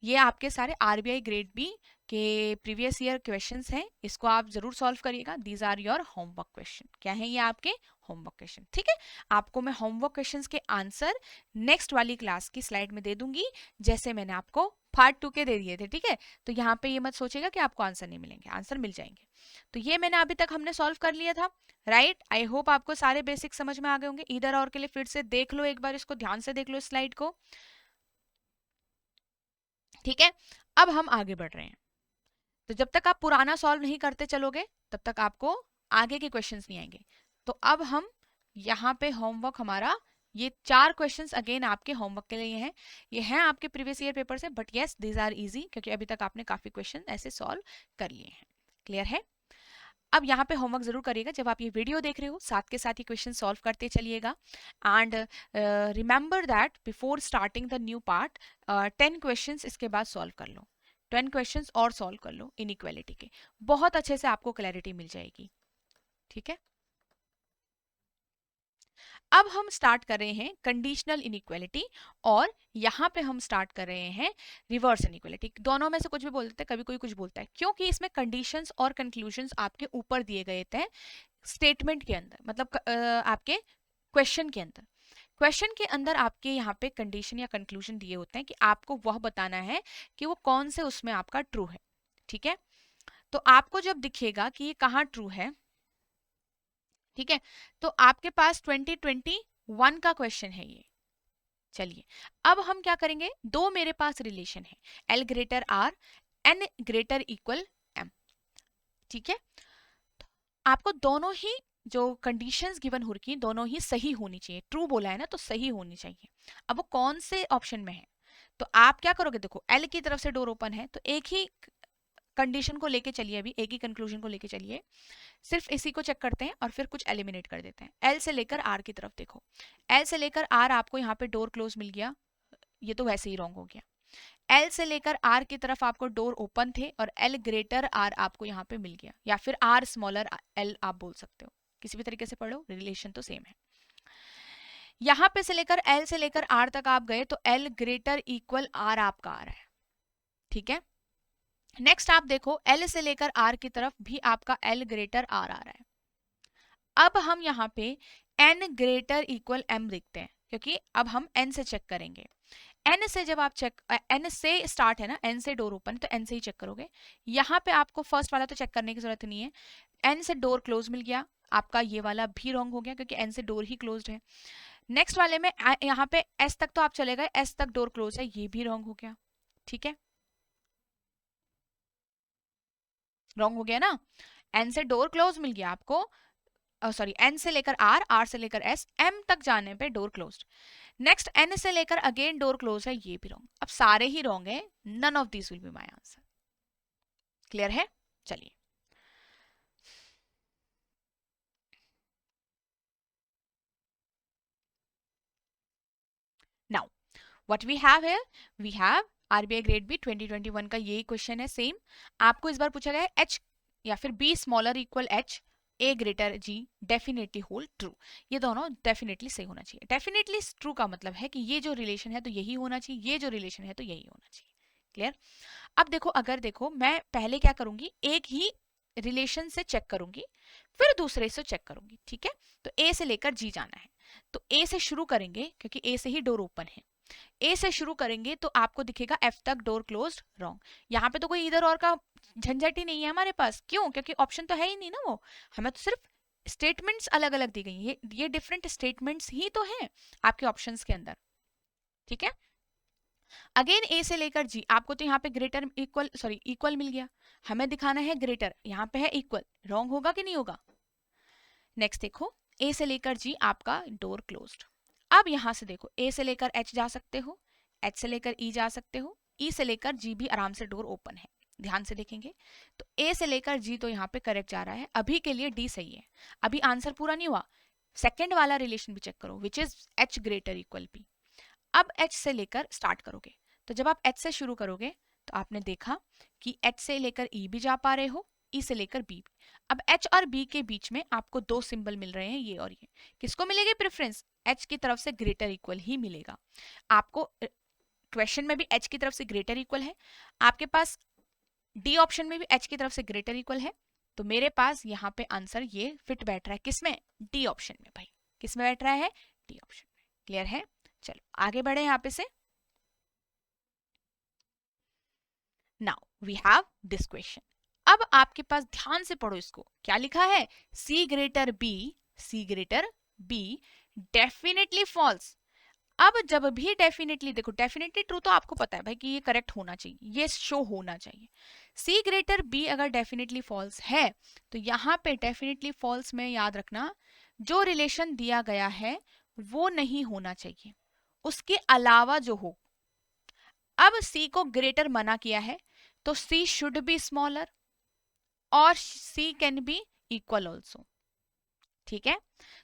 ये आपके सारे आरबीआई ग्रेड बी के प्रीवियस ईयर क्वेश्चंस हैं, इसको आप जरूर सॉल्व करिएगा। These are your homework question. क्या है ये? आपके होमवर्क क्वेश्चन। ठीक है, आपको मैं होमवर्क क्वेश्चंस के आंसर नेक्स्ट वाली क्लास की स्लाइड में दे दूंगी, जैसे मैंने आपको पार्ट 2 के दे दिए थे। ठीक है, तो यहाँ पे ये मत सोचेगा कि आपको आंसर नहीं मिलेंगे, आंसर मिल जाएंगे। तो ये मैंने अभी तक हमने सॉल्व कर लिया था, राइट। आई होप आपको सारे बेसिक समझ में आ गए होंगे। इधर और के लिए फिर से देख लो एक बार, इसको ध्यान से देख लो स्लाइड को। ठीक है, अब हम आगे बढ़ रहे हैं। तो जब तक आप पुराना सॉल्व नहीं करते चलोगे तब तक आपको आगे के क्वेश्चंस नहीं आएंगे। तो अब हम यहाँ पे होमवर्क हमारा, ये 4 क्वेश्चंस अगेन आपके होमवर्क के लिए हैं। ये हैं आपके प्रीवियस ईयर पेपर से, but yes these are easy, क्योंकि अभी तक आपने काफी क्वेश्चन ऐसे सॉल्व कर लिए हैं। क्लियर है? अब यहाँ पे होमवर्क जरूर करिएगा, जब आप ये वीडियो देख रहे हो साथ के साथ ही क्वेश्चन सॉल्व करते चलिएगा। And remember that before starting the new part 10 questions इसके बाद सॉल्व कर लो, 10 क्वेश्चंस और सॉल्व कर लो इनइक्वालिटी के, बहुत अच्छे से आपको क्लैरिटी मिल जाएगी। ठीक है, अब हम स्टार्ट कर रहे हैं कंडीशनल इनइक्वालिटी, और यहाँ पे हम स्टार्ट कर रहे हैं रिवर्स इनइक्वालिटी। दोनों में से कुछ भी बोलते हैं, कभी कोई कुछ बोलता है, क्योंकि इसमें कंडीशंस और कंक्लूजन्स आपके ऊपर दिए गए थे स्टेटमेंट के अंदर, मतलब आपके क्वेश्चन के अंदर। क्वेश्चन के अंदर आपके यहाँ पे कंडीशन या कंक्लूजन दिए होते हैं कि आपको वह बताना है कि वो कौन से उसमें आपका ट्रू है। ठीक है, तो आपको जब दिखेगा कि ये कहाँ ट्रू है, ठीक है, तो आपके पास 2021 का क्वेश्चन है ये। चलिए, अब हम क्या करेंगे, दो मेरे पास रिलेशन है, L greater R, N greater equal M. ठीक है, आपको दोनों ही जो कंडीशंस गिवन हो रखी दोनों ही सही होनी चाहिए, ट्रू बोला है ना तो सही होनी चाहिए। अब वो कौन से ऑप्शन में है, तो आप क्या करोगे, देखो एल की तरफ से डोर ओपन है तो एक ही कंडीशन को लेके चलिए, अभी एक ही कंक्लूजन को लेके चलिए, सिर्फ इसी को चेक करते हैं और फिर कुछ एलिमिनेट कर देते हैं। एल से लेकर आर की तरफ देखो, एल से लेकर आर आपको यहाँ पे डोर क्लोज मिल गया, ये तो वैसे ही रॉन्ग हो गया। एल से लेकर आर की तरफ आपको डोर ओपन थे और एल ग्रेटर आर आपको यहाँ पे मिल गया, या फिर आर स्मॉलर एल आप बोल सकते हो, किसी भी तरीके से पढ़ो, रिलेशन तो सेम है। यहाँ पे से लेकर एल से लेकर आर तक आप गए तो एल ग्रेटर इक्वल आर आपका आ रहा है। ठीक है, नेक्स्ट आप देखो एल से लेकर आर की तरफ भी आपका एल ग्रेटर आर आ रहा है। अब हम यहाँ पे एन ग्रेटर इक्वल एम लिखते हैं, क्योंकि अब हम एन से चेक करेंगे। एन से जब आप चेक, एन से स्टार्ट है ना, एन से डोर ओपन, तो एन से ही चेक करोगे। यहाँ पे आपको फर्स्ट वाला तो चेक करने की जरूरत नहीं है, एन से डोर क्लोज मिल गया, आपका ये वाला भी रॉन्ग हो गया क्योंकि एन से डोर ही क्लोज्ड है। नेक्स्ट वाले में यहाँ पे एस तक तो आप चले गए, एस तक डोर क्लोज है, ये भी रॉन्ग हो गया। ठीक है, रॉन्ग हो गया ना, एन से डोर क्लोज मिल गया आपको, सॉरी एन से लेकर आर, आर से लेकर एस, एम तक जाने पे डोर क्लोज्ड। नेक्स्ट एन से लेकर अगेन डोर क्लोज है, ये भी रॉन्ग। अब सारे ही रॉन्ग है, none of this will be my answer. Clear है? चलिए, now what we have here, we have RBI grade B 2021 का यही क्वेश्चन है सेम। आपको इस बार पूछा गया है एच या फिर be smaller equal H, A greater ji, definitely hold true. ये दोनों डेफिनेटली सही होना चाहिए। डेफिनेटली ट्रू का मतलब है कि ये जो रिलेशन है तो यही होना चाहिए, ये जो रिलेशन है तो यही होना चाहिए। क्लियर? अब देखो, अगर देखो मैं पहले क्या करूंगी, एक ही रिलेशन से चेक करूंगी, फिर दूसरे से चेक करूंगी। ठीक है, तो ए से लेकर जी जाना है, तो ए से शुरू करेंगे क्योंकि ए से ही डोर ओपन है। ए से शुरू करेंगे तो आपको दिखेगा एफ तक डोर क्लोज्ड, रॉन्ग। यहाँ पे तो कोई इधर और का झंझट ही नहीं है हमारे पास, क्यों? क्योंकि ऑप्शन तो है ही नहीं ना, वो हमें तो सिर्फ स्टेटमेंट्स अलग अलग दी गई है, ये डिफरेंट स्टेटमेंट्स ही तो हैं आपके ऑप्शंस के अंदर। ठीक है, अगेन ए से लेकर जी, आपको तो यहाँ पे ग्रेटर इक्वल, सॉरी इक्वल मिल गया, हमें दिखाना है ग्रेटर, यहाँ पे है इक्वल, रॉन्ग होगा कि नहीं होगा? नेक्स्ट देखो, ए से लेकर जी आपका डोर क्लोज्ड। अब यहां से देखो, ए से लेकर एच जा सकते हो, एच से लेकर ई जा सकते हो, ई से लेकर जी भी आराम से डोर ओपन है। ध्यान से देखेंगे तो ए से लेकर जी तो यहाँ पे करेक्ट जा रहा है, अभी के लिए डी सही है। अभी आंसर पूरा नहीं हुआ, सेकेंड वाला रिलेशन भी चेक करो, which is H greater equal P. अब एच से लेकर स्टार्ट करोगे, तो जब आप एच से शुरू करोगे तो आपने देखा कि एच से लेकर ई भी जा पा रहे हो, ई से लेकर बी भी। अब एच और बी के बीच में आपको दो सिंबल मिल रहे हैं, ये और ये। किसको मिलेगी प्रेफरेंस? एच की तरफ से ग्रेटर इक्वल ही मिलेगा आपको। क्वेश्चन में भी एच की तरफ से ग्रेटर इक्वल है, आपके पास डी ऑप्शन में भी एच की तरफ से ग्रेटर इक्वल है, तो मेरे पास यहाँ पे आंसर ये फिट बैठ रहा है किसमें? डी ऑप्शन में भाई। किसमें बैठ रहा है? डी ऑप्शन में। क्लियर है? चलो आगे बढ़े यहाँ पे से। Now we have this question. अब आपके पास ध्यान से पढ़ो इसको, क्या लिखा है? C greater B, C greater B definitely false. अब जब भी डेफिनेटली, देखो डेफिनेटली ट्रू तो आपको पता है भाई कि ये करेक्ट होना चाहिए, ये शो होना चाहिए। सी ग्रेटर बी अगर डेफिनेटली फॉल्स है तो यहाँ पे डेफिनेटली फॉल्स में याद रखना जो रिलेशन दिया गया है वो नहीं होना चाहिए, उसके अलावा जो हो। अब सी को ग्रेटर मना किया है तो सी शुड बी स्मॉलर और सी कैन बी इक्वल ऑल्सो। ठीक है,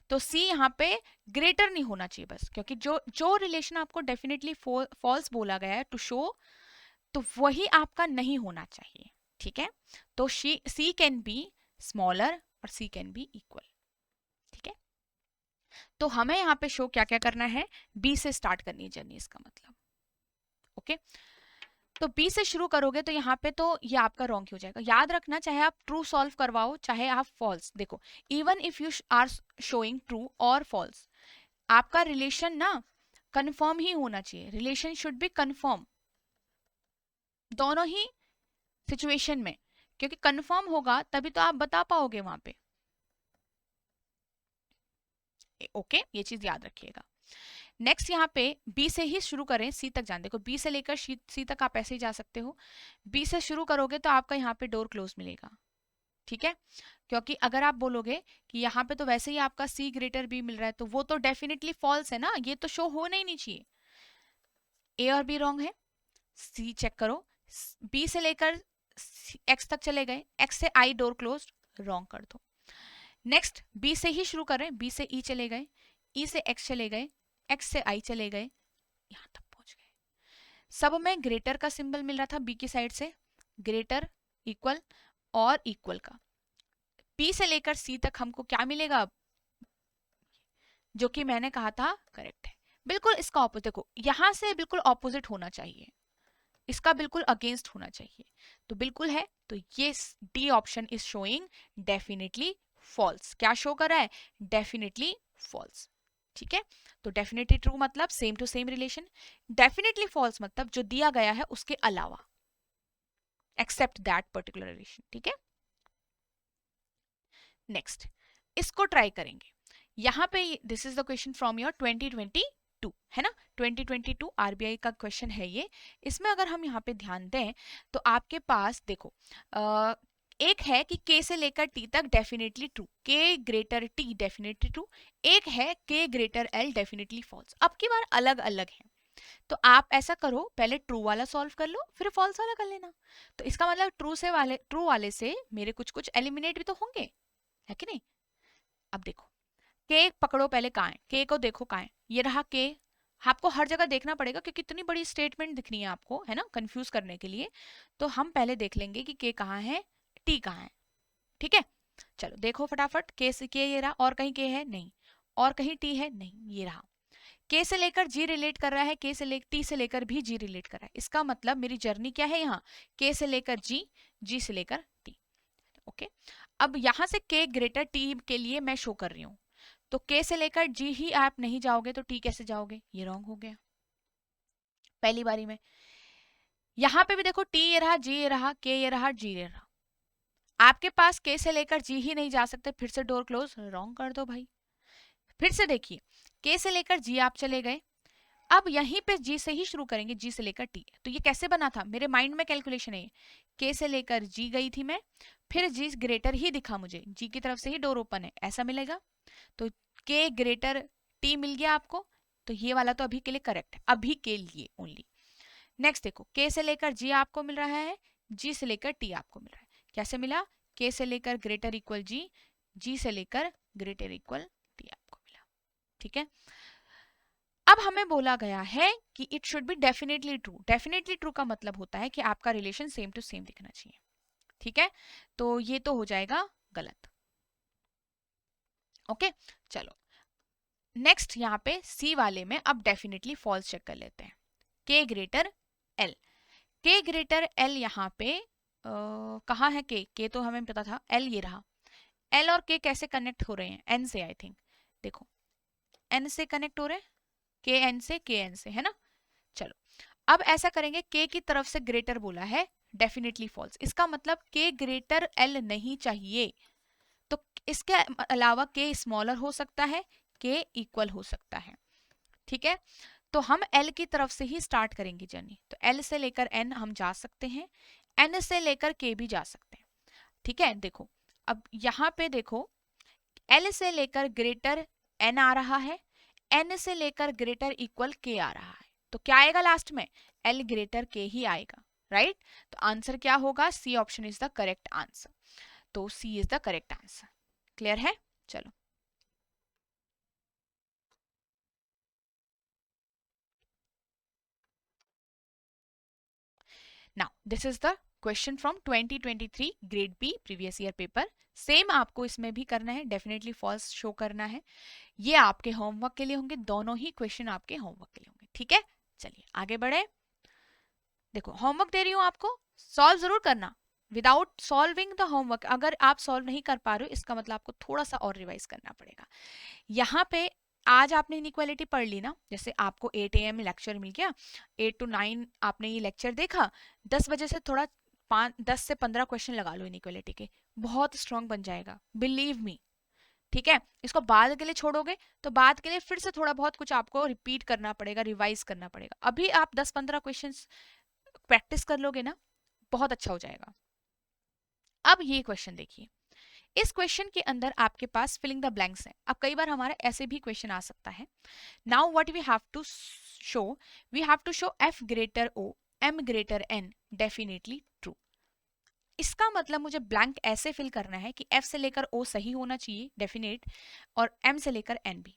तो सी यहाँ पे ग्रेटर नहीं होना चाहिए बस, क्योंकि जो जो रिलेशन आपको डेफिनेटली फॉल्स बोला गया है टू शो, तो वही आपका नहीं होना चाहिए। ठीक है, तो सी कैन बी स्मॉलर और सी कैन बी इक्वल। ठीक है, तो हमें यहाँ पे शो क्या क्या करना है? बी से स्टार्ट करनी है जर्नी, इसका मतलब। ओके, तो बी से शुरू करोगे तो यहाँ पे तो ये आपका रॉन्ग हो जाएगा। याद रखना, चाहे आप ट्रू सॉल्व करवाओ चाहे आप फॉल्स, देखो even if you are showing true और फॉल्स, आपका रिलेशन ना कंफर्म ही होना चाहिए। रिलेशन शुड बी कंफर्म दोनों ही सिचुएशन में, क्योंकि कंफर्म होगा तभी तो आप बता पाओगे वहां पे। ओके, ये चीज याद रखिएगा। नेक्स्ट यहाँ पे बी से ही शुरू करें, सी तक जान। देखो बी से लेकर सी तक आप ऐसे ही जा सकते हो। बी से शुरू करोगे तो आपका यहाँ पे डोर क्लोज मिलेगा। ठीक है, क्योंकि अगर आप बोलोगे कि यहाँ पे तो वैसे ही आपका सी ग्रेटर बी मिल रहा है तो वो तो डेफिनेटली फॉल्स है ना, ये तो शो होना ही नहीं चाहिए। ए और बी रॉन्ग है, सी चेक करो। बी से लेकर एक्स तक चले गए, एक्स से आई डोर क्लोज, रॉन्ग कर दो। नेक्स्ट बी से ही शुरू करें, बी से ई चले गए, ई से एक्स चले गए, एक्स से आई चले गए, यहां तक पहुंच गए। सब में ग्रेटर का सिंबल मिल रहा था बी की साइड से, ग्रेटर, इक्वल और इक्वल का। बी से लेकर सी तक हमको क्या मिलेगा? जो कि मैंने कहा था करेक्ट है। बिल्कुल इसका ऑपोजिट, देखो यहां से बिल्कुल ऑपोजिट होना चाहिए, इसका बिल्कुल अगेंस्ट होना चाहिए। तो बिल्कुल है, तो ये D option is showing definitely false. क्या शो कर रहा है? Definitely false. ठीक है, तो डेफिनेटली ट्रू मतलब same to same relation, definitely false मतलब जो दिया गया है उसके अलावा, एक्सेप्ट दैट पर्टिकुलर रिलेशन। ठीक है, नेक्स्ट इसको ट्राई करेंगे। यहाँ पे this is the question from your 2022 है ना, 2022 आरबीआई का क्वेश्चन है ये। इसमें अगर हम यहाँ पे ध्यान दें तो आपके पास देखो एक है कि k से लेकर t तक definitely true, k greater t definitely true, एक है k greater l definitely false. अब की बार अलग अलग है, तो आप ऐसा करो पहले ट्रू वाला सॉल्व कर लो फिर फॉल्स वाला कर लेना। तो इसका मतलब ट्रू वाले से मेरे कुछ कुछ एलिमिनेट भी तो होंगे, है कि नहीं? अब देखो के पकड़ो पहले, कहाँ है के को देखो, कहाँ है? ये रहा के। आपको हर जगह देखना पड़ेगा क्योंकि इतनी बड़ी स्टेटमेंट दिखनी है आपको, है ना, कंफ्यूज करने के लिए। तो हम पहले देख लेंगे कि के कहाँ है, टी कहाँ है। ठीक है, चलो देखो फटाफट, के से के ये रहा, और कहीं के है नहीं, और कहीं टी है नहीं, ये रहा। के से लेकर जी रिलेट कर रहा है, के से लेकर टी से लेकर भी जी रिलेट कर रहा है। इसका मतलब मेरी जर्नी क्या है यहाँ? के से लेकर जी, जी से लेकर टी। ओके, अब यहां से के ग्रेटर टी के लिए मैं शो कर रही हूं, तो के से लेकर जी ही आप नहीं जाओगे तो टी कैसे जाओगे? ये रॉन्ग हो गया पहली बारी में। यहां पे भी देखो टी ये रहा, जी ये रहा, के ये रहा, जी ये रहा। आपके पास के से लेकर जी ही नहीं जा सकते, फिर से डोर क्लोज, रॉन्ग कर दो भाई। फिर से देखिए, के से लेकर जी आप चले गए, अब यहीं पे जी से ही शुरू करेंगे, जी से लेकर टी। तो ये कैसे बना था? मेरे माइंड में कैलकुलेशन है ये, के से लेकर जी गई थी मैं, फिर जी ग्रेटर ही दिखा मुझे, जी की तरफ से ही डोर ओपन है, ऐसा मिलेगा। तो के ग्रेटर टी मिल गया आपको, तो ये वाला तो अभी के लिए करेक्ट है, अभी के लिए ओनली। नेक्स्ट देखो, के से लेकर जी आपको मिल रहा है, जी से लेकर टी आपको मिल रहा है। कैसे मिला? के से लेकर ग्रेटर इक्वल जी, जी से लेकर ग्रेटर इक्वल टी आपको मिला। ठीक है, अब हमें बोला गया है कि it should be definitely true. Definitely true का मतलब होता है कि आपका रिलेशन सेम टू सेम दिखना चाहिए। ठीक है, तो ये तो हो जाएगा गलत। ओके, चलो नेक्स्ट यहाँ पे सी वाले में अब डेफिनेटली फॉल्स चेक कर लेते हैं। के ग्रेटर एल, के ग्रेटर एल यहाँ पे कहाँ है? के तो हमें पता था, एल ये रहा। एल और के कैसे कनेक्ट हो रहे हैं? एन से, आई थिंक। देखो, एन से कनेक्ट हो रहे हैं, के एन से, के एन से, है ना। चलो अब ऐसा करेंगे, के की तरफ से ग्रेटर बोला है, डेफिनेटली फॉल्स। इसका मतलब के ग्रेटर एल नहीं चाहिए, तो इसके अलावा के स्मॉलर हो सकता है, के इक्वल हो सकता है। ठीक है, तो हम एल की तरफ से ही स्टार्ट करेंगे जर्नी। तो एल से लेकर एन हम जा सकते हैं, एन से लेकर के भी जा सकते हैं। ठीक है, देखो अब यहाँ पे देखो, एल से लेकर ग्रेटर एन आ रहा है, एन से लेकर ग्रेटर इक्वल के आ रहा है, तो क्या आएगा लास्ट में? एल ग्रेटर के ही आएगा, राइट। तो आंसर क्या होगा? C option is the correct answer. तो C is the correct answer. Clear है? चलो now this is the question from 2023 grade B previous year paper. Same आपको इसमें भी करना है, डेफिनेटली फॉल्स शो करना है। ये आपके होमवर्क के लिए होंगे, दोनों ही क्वेश्चन आपके होमवर्क के लिए होंगे। ठीक है, चलिए आगे बढ़े। देखो होमवर्क दे रही हूँ आपको, सॉल्व जरूर करना। विदाउट सॉल्विंग द होमवर्क, अगर आप सॉल्व नहीं कर पा रहे हो इसका मतलब आपको थोड़ा सा और रिवाइज करना पड़ेगा। यहाँ पे आज आपने इनइक्वालिटी पढ़ ली ना, जैसे आपको 8 AM लेक्चर मिल गया, 8 to 9 आपने ये लेक्चर देखा, 10 बजे से थोड़ा 10 से 15 क्वेश्चन लगा लो इनइक्वालिटी के, बहुत स्ट्रांग बन जाएगा, बिलीव मी। ठीक है, इसको बाद के लिए छोड़ोगे तो बाद के लिए फिर से थोड़ा बहुत कुछ आपको रिपीट करना पड़ेगा, रिवाइज करना पड़ेगा। अभी आप 10-15 क्वेश्चंस प्रैक्टिस कर लोगे ना, बहुत अच्छा हो जाएगा। अब ये क्वेश्चन देखिए, इस क्वेश्चन के अंदर आपके पास फिलिंग द ब्लैंक्स है। अब कई बार हमारा ऐसे भी क्वेश्चन आ सकता है। Now what we have to show, we have to show F greater O M greater N definitely true. इसका मतलब मुझे ब्लैंक ऐसे फिल करना है कि एफ से लेकर ओ सही होना चाहिए, डेफिनेट, और एम से लेकर एन भी।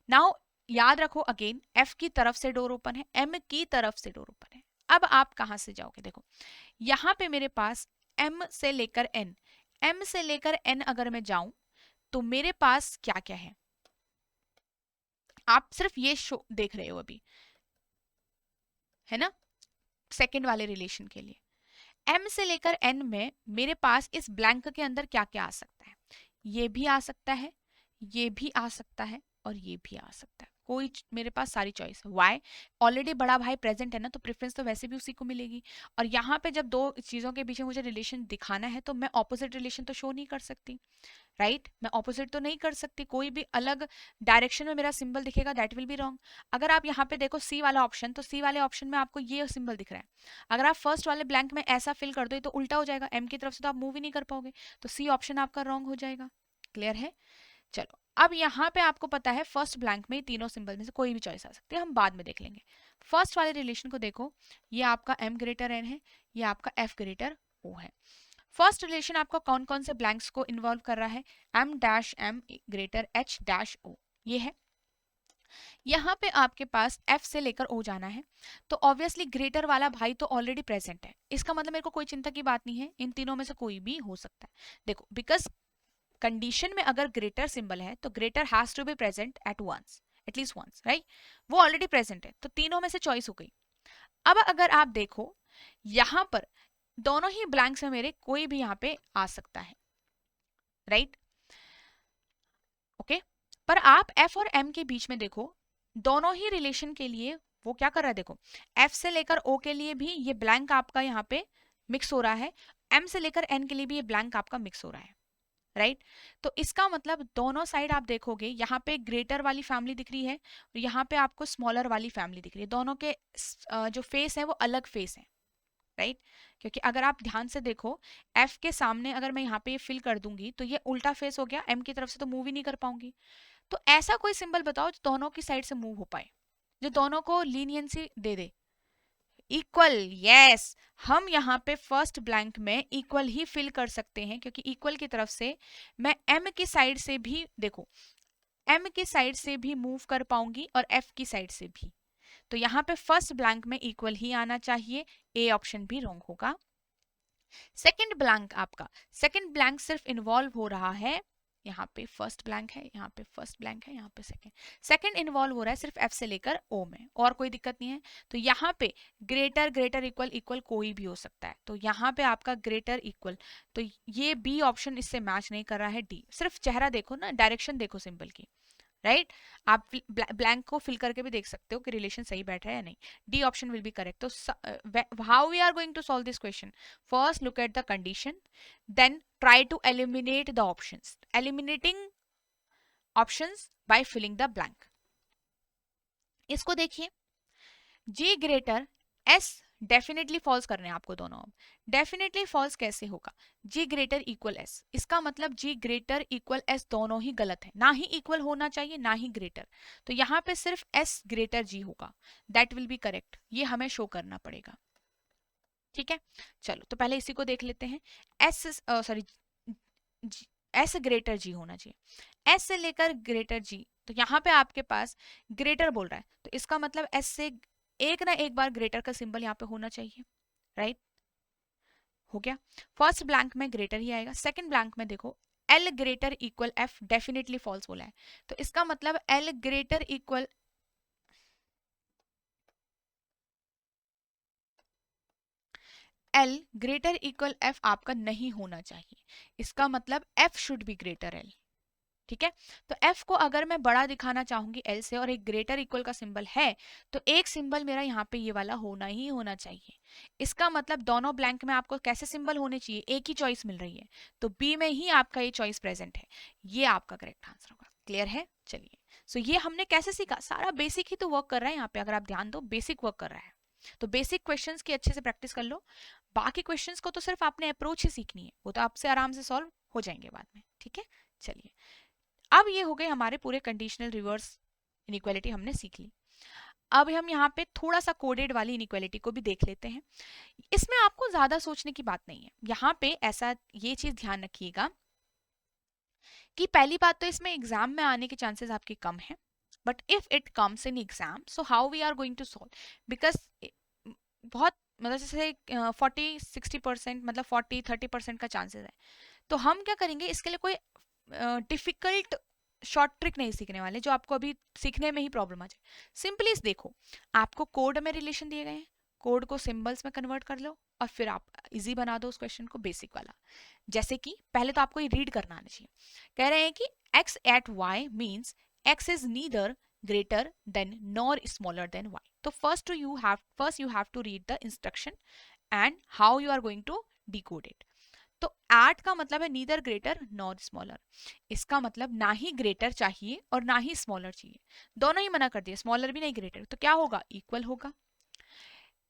नाउ याद रखो अगेन, एफ की तरफ से डोर ओपन है, एम की तरफ से डोर ओपन है। अब आप कहां से जाओगे? देखो यहां पे मेरे पास एम से लेकर एन, एम से लेकर एन अगर मैं जाऊं तो मेरे पास क्या क्या है? आप सिर्फ ये शो देख रहे हो अभी, है ना, सेकंड वाले रिलेशन के लिए। एम से लेकर एन में मेरे पास इस ब्लैंक के अंदर क्या क्या आ सकता है? ये भी आ सकता है, ये भी आ सकता है, और ये भी आ सकता है। कोई मेरे पास सारी चॉइस है। वाई? ऑलरेडी बड़ा भाई प्रेजेंट है ना, तो प्रेफरेंस तो वैसे भी उसी को मिलेगी। और यहाँ पे जब दो चीजों के पीछे मुझे रिलेशन दिखाना है तो मैं ऑपोजिट रिलेशन तो शो नहीं कर सकती, राइट। मैं ऑपोजिट तो नहीं कर सकती, कोई भी अलग डायरेक्शन में मेरा सिंबल दिखेगा, दैट विल बी रॉन्ग। अगर आप यहाँ पे देखो सी वाला ऑप्शन, तो सी वाले ऑप्शन में आपको ये सिंबल दिख रहा है। अगर आप फर्स्ट वाले ब्लैंक में ऐसा फिल कर दो तो उल्टा हो जाएगा, एम की तरफ से तो आप मूव ही नहीं कर पाओगे, तो सी ऑप्शन आपका रॉन्ग हो जाएगा। क्लियर है? चलो अब यहाँ पे आपको पता है फर्स्ट ब्लैंक में तीनों सिंबल में से कोई भी चॉइस आ सकती है, हम बाद में देख लेंगे। फर्स्ट वाले रिलेशन को देखो, ये आपका एम ग्रेटर एन है, ये आपका एफ ग्रेटर ओ है। फर्स्ट रिलेशन आपका कौन कौन से ब्लैंक्स को इन्वॉल्व कर रहा है? M dash M greater H dash O, ये है। यहाँ पे आपके पास एफ से लेकर ओ जाना है, तो ऑब्वियसली ग्रेटर वाला भाई तो ऑलरेडी प्रेजेंट है, इसका मतलब मेरे को कोई चिंता की बात नहीं है, इन तीनों में से कोई भी हो सकता है। देखो बिकॉज कंडीशन में अगर ग्रेटर सिंबल है तो greater has to be present at once, at least once, right. वो ऑलरेडी प्रेजेंट है, तो तीनों में से चॉइस हो गई। अब अगर आप देखो यहां पर दोनों ही ब्लैंक्स में मेरे कोई भी यहाँ पे आ सकता है, राइट, ओके। पर आप एफ और एम के बीच में देखो, दोनों ही रिलेशन के लिए वो क्या कर रहा है, देखो एफ से लेकर ओ के लिए भी ये ब्लैंक आपका यहाँ पे मिक्स हो रहा है, एम से लेकर एन के लिए भी ये ब्लैंक आपका मिक्स हो रहा है, राइट। तो इसका मतलब दोनों साइड आप देखोगे, यहाँ पे ग्रेटर वाली फैमिली दिख रही है और यहाँ पे आपको स्मॉलर वाली फैमिली दिख रही है, दोनों के जो फेस है वो अलग फेस है, राइट। क्योंकि अगर आप ध्यान से देखो, एफ के सामने अगर मैं यहाँ पे ये फिल कर दूंगी तो ये उल्टा फेस हो गया, एम की तरफ से तो मूव ही नहीं कर पाऊंगी। तो ऐसा कोई सिंबल बताओ जो दोनों की साइड से मूव हो पाए, जो दोनों को लीनियंसी दे दे, इक्वल, यस। हम यहाँ पे फर्स्ट ब्लैंक में इक्वल ही फिल कर सकते हैं, क्योंकि इक्वल की तरफ से मैं एम की साइड से भी, देखो, एम की साइड से भी मूव कर पाऊंगी और एफ की साइड से भी। तो यहाँ पे फर्स्ट ब्लैंक में इक्वल ही आना चाहिए, ए ऑप्शन भी रॉन्ग होगा। सेकंड ब्लैंक, आपका सेकंड ब्लैंक सिर्फ इन्वॉल्व हो रहा है, यहाँ पे फर्स्ट ब्लैंक है, यहाँ पे फर्स्ट ब्लैंक है, यहाँ पे सेकंड, सेकंड इन्वॉल्व हो रहा है सिर्फ एफ से लेकर ओ में, और कोई दिक्कत नहीं है। तो यहाँ पे ग्रेटर ग्रेटर इक्वल इक्वल कोई भी हो सकता है, तो यहाँ पे आपका ग्रेटर इक्वल, तो ये बी ऑप्शन इससे मैच नहीं कर रहा है। डी, सिर्फ चेहरा देखो ना, डायरेक्शन देखो सिंबल की, राइट। आप ब्लैंक को फिल करके भी देख सकते हो कि रिलेशन सही बैठ रहा है या नहीं। D option will be correct. तो how we are going to solve this question? First look at the condition, then try to eliminate the options, eliminating options by filling the blank. इसको देखिए, G greater S, definitely false करने हैं आपको दोनों। Definitely false कैसे होगा? जी greater equal S, इसका मतलब जी ग्रेटर इक्वल एस दोनों ही गलत है, ना ही इक्वल होना चाहिए ना ही ग्रेटर। तो यहाँ पे सिर्फ एस ग्रेटर जी होगा, दैट विल बी करेक्ट, ये हमें शो करना पड़ेगा। ठीक है, चलो तो पहले इसी को देख लेते हैं। एस, सॉरी, एस ग्रेटर जी होना चाहिए, एस से लेकर ग्रेटर जी, तो यहाँ पे आपके पास ग्रेटर बोल रहा है, तो इसका मतलब एस से एक ना एक बार ग्रेटर का सिंबल यहाँ पे होना चाहिए, राइट। हो गया, फर्स्ट ब्लैंक में ग्रेटर ही आएगा। सेकंड ब्लैंक में देखो, L greater equal F, definitely false बोला है, तो इसका मतलब L greater equal, L greater equal F आपका नहीं होना चाहिए, इसका मतलब F should be greater L. ठीक है, तो एफ को अगर मैं बड़ा दिखाना चाहूंगी एल से और एक ग्रेटर इक्वल का सिंबल है, तो एक सिंबल मेरा यहाँ पे ये वाला होना ही होना चाहिए। इसका मतलब दोनों ब्लैंक में आपको कैसे सिंबल होने चाहिए, एक ही चॉइस मिल रही है, तो बी में ही आपका ये चॉइस प्रेजेंट है, ये आपका करेक्ट आंसर होगा। क्लियर है? चलिए, सो ये हमने कैसे सीखा, सारा बेसिक ही तो वर्क कर रहा है यहाँ पे, अगर आप ध्यान दो बेसिक वर्क कर रहा है। तो बेसिक क्वेश्चंस की अच्छे से प्रैक्टिस कर लो, बाकी क्वेश्चंस को तो सिर्फ आपने अप्रोच ही सीखनी है, वो तो आपसे आराम से सॉल्व हो जाएंगे बाद में। ठीक है, चलिए, अब ये हो गए हमारे पूरे कंडीशनल रिवर्स इनइक्वालिटी हमने सीख ली। अब हम यहाँ पे थोड़ा सा कोडेड वाली इनइक्वालिटी को भी देख लेते हैं। इसमें आपको ज्यादा सोचने की बात नहीं है, यहाँ पे ऐसा ये चीज ध्यान रखिएगा कि पहली बात तो इसमें एग्जाम में आने के चांसेस आपके कम है, but if it comes in exam, so how we are going to solve, because बहुत मतलब जैसे 40-60%, मतलब 40-30% का चांसेस है, तो हम क्या करेंगे, इसके लिए कोई डिफिकल्ट शॉर्ट ट्रिक नहीं सीखने वाले जो आपको अभी सीखने में ही प्रॉब्लम आ जाए। सिंपली देखो, आपको कोड में रिलेशन दिए गए हैं, कोड को सिंबल्स में कन्वर्ट कर लो और फिर आप इजी बना दो उस क्वेश्चन को, बेसिक वाला। जैसे कि पहले तो आपको ये रीड करना आना चाहिए, कह रहे हैं कि x at y means x is neither greater than nor smaller than y. तो first you have to read the instruction and how you are going to decode it. तो एट का मतलब है नीदर ग्रेटर नॉर स्मॉलर, इसका मतलब ना ही greater चाहिए और ना ही स्मॉलर चाहिए, दोनों ही मना कर दिया, स्मॉलर भी नहीं ग्रेटर, तो क्या होगा, इक्वल होगा।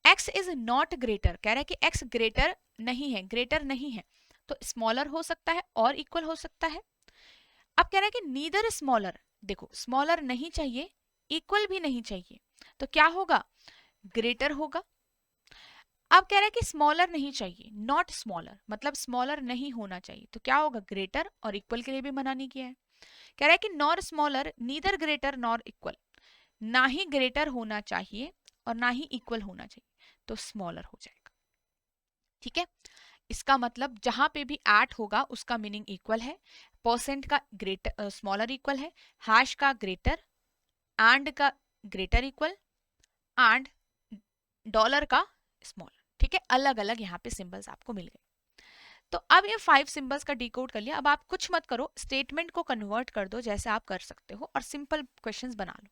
एक्स इज नॉट ग्रेटर, कह रहा है कि एक्स ग्रेटर नहीं है, ग्रेटर नहीं है, तो स्मॉलर हो सकता है और इक्वल हो सकता है। अब कह रहा है कि नीदर स्मॉलर, देखो स्मॉलर नहीं चाहिए, इक्वल भी नहीं चाहिए, तो क्या होगा, ग्रेटर होगा। अब कह रहा है कि स्मॉलर नहीं चाहिए, नॉट स्मॉलर, मतलब स्मॉलर नहीं होना चाहिए, तो क्या होगा, ग्रेटर, और इक्वल के लिए भी मना नहीं किया है। कह रहा है कि nor smaller, neither greater nor equal, ना ही ग्रेटर होना चाहिए और ना ही इक्वल होना चाहिए, तो स्मॉलर हो जाएगा। ठीक है, इसका मतलब जहां पे भी एट होगा उसका मीनिंग इक्वल है, परसेंट का ग्रेटर स्मॉलर इक्वल है, हैश का ग्रेटर, एंड का ग्रेटर इक्वल, एंड डॉलर का स्मॉल। ठीक है, अलग अलग यहाँ पे सिंबल्स आपको मिल गए। तो अब ये 5 सिंबल्स का डिकोड कर लिया, अब आप कुछ मत करो, स्टेटमेंट को कन्वर्ट कर दो जैसे आप कर सकते हो और सिंपल क्वेश्चंस बना लो।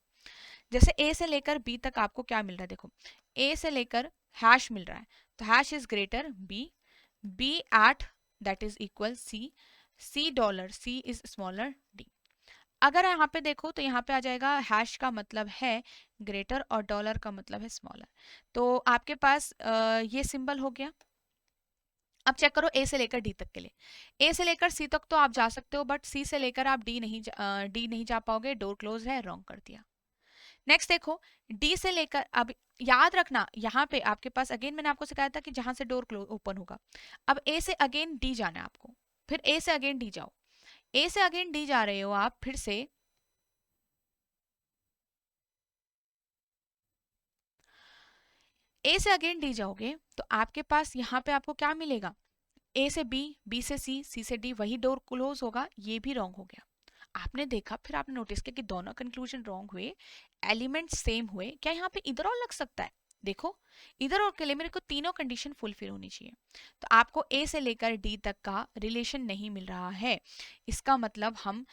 जैसे ए से लेकर बी तक आपको क्या मिल रहा है, देखो ए से लेकर हैश मिल रहा है, तो hash is greater B, B at that is equal C, C dollar, C is smaller D. अगर यहाँ पे देखो तो यहाँ पे आ जाएगा हैश का मतलब है ग्रेटर और डॉलर का मतलब है स्मॉलर, तो आपके पास ये सिंबल हो गया। अब चेक करो ए से लेकर डी तक के लिए, ए से लेकर सी तक तो आप जा सकते हो, बट सी से लेकर आप डी नहीं जा पाओगे, डोर क्लोज है, रॉन्ग कर दिया। नेक्स्ट देखो, डी से लेकर, अब याद रखना यहाँ पे आपके पास अगेन मैंने आपको सिखाया था कि जहां से डोर क्लोज ओपन होगा, अब ए से अगेन डी जाना है आपको, फिर ए से अगेन डी जाओ, ए से अगेन डी जा रहे हो आप, फिर से ए से अगेन डी जाओगे तो आपके पास यहाँ पे आपको क्या मिलेगा, ए से बी, बी से सी, सी से डी, वही डोर क्लोज होगा, ये भी रॉन्ग हो गया। आपने देखा, फिर आपने नोटिस किया कि दोनों कंक्लूजन रॉन्ग हुए, एलिमेंट सेम हुए, क्या यहाँ पे इधर और लग सकता है? देखो, इधर और के लिए मेरे को तीनों कंडीशन फुलफिल होनी चाहिए, तो आपको ए से लेकर डी तक का रिलेशन नहीं मिल रहा है। इसका मतलब हम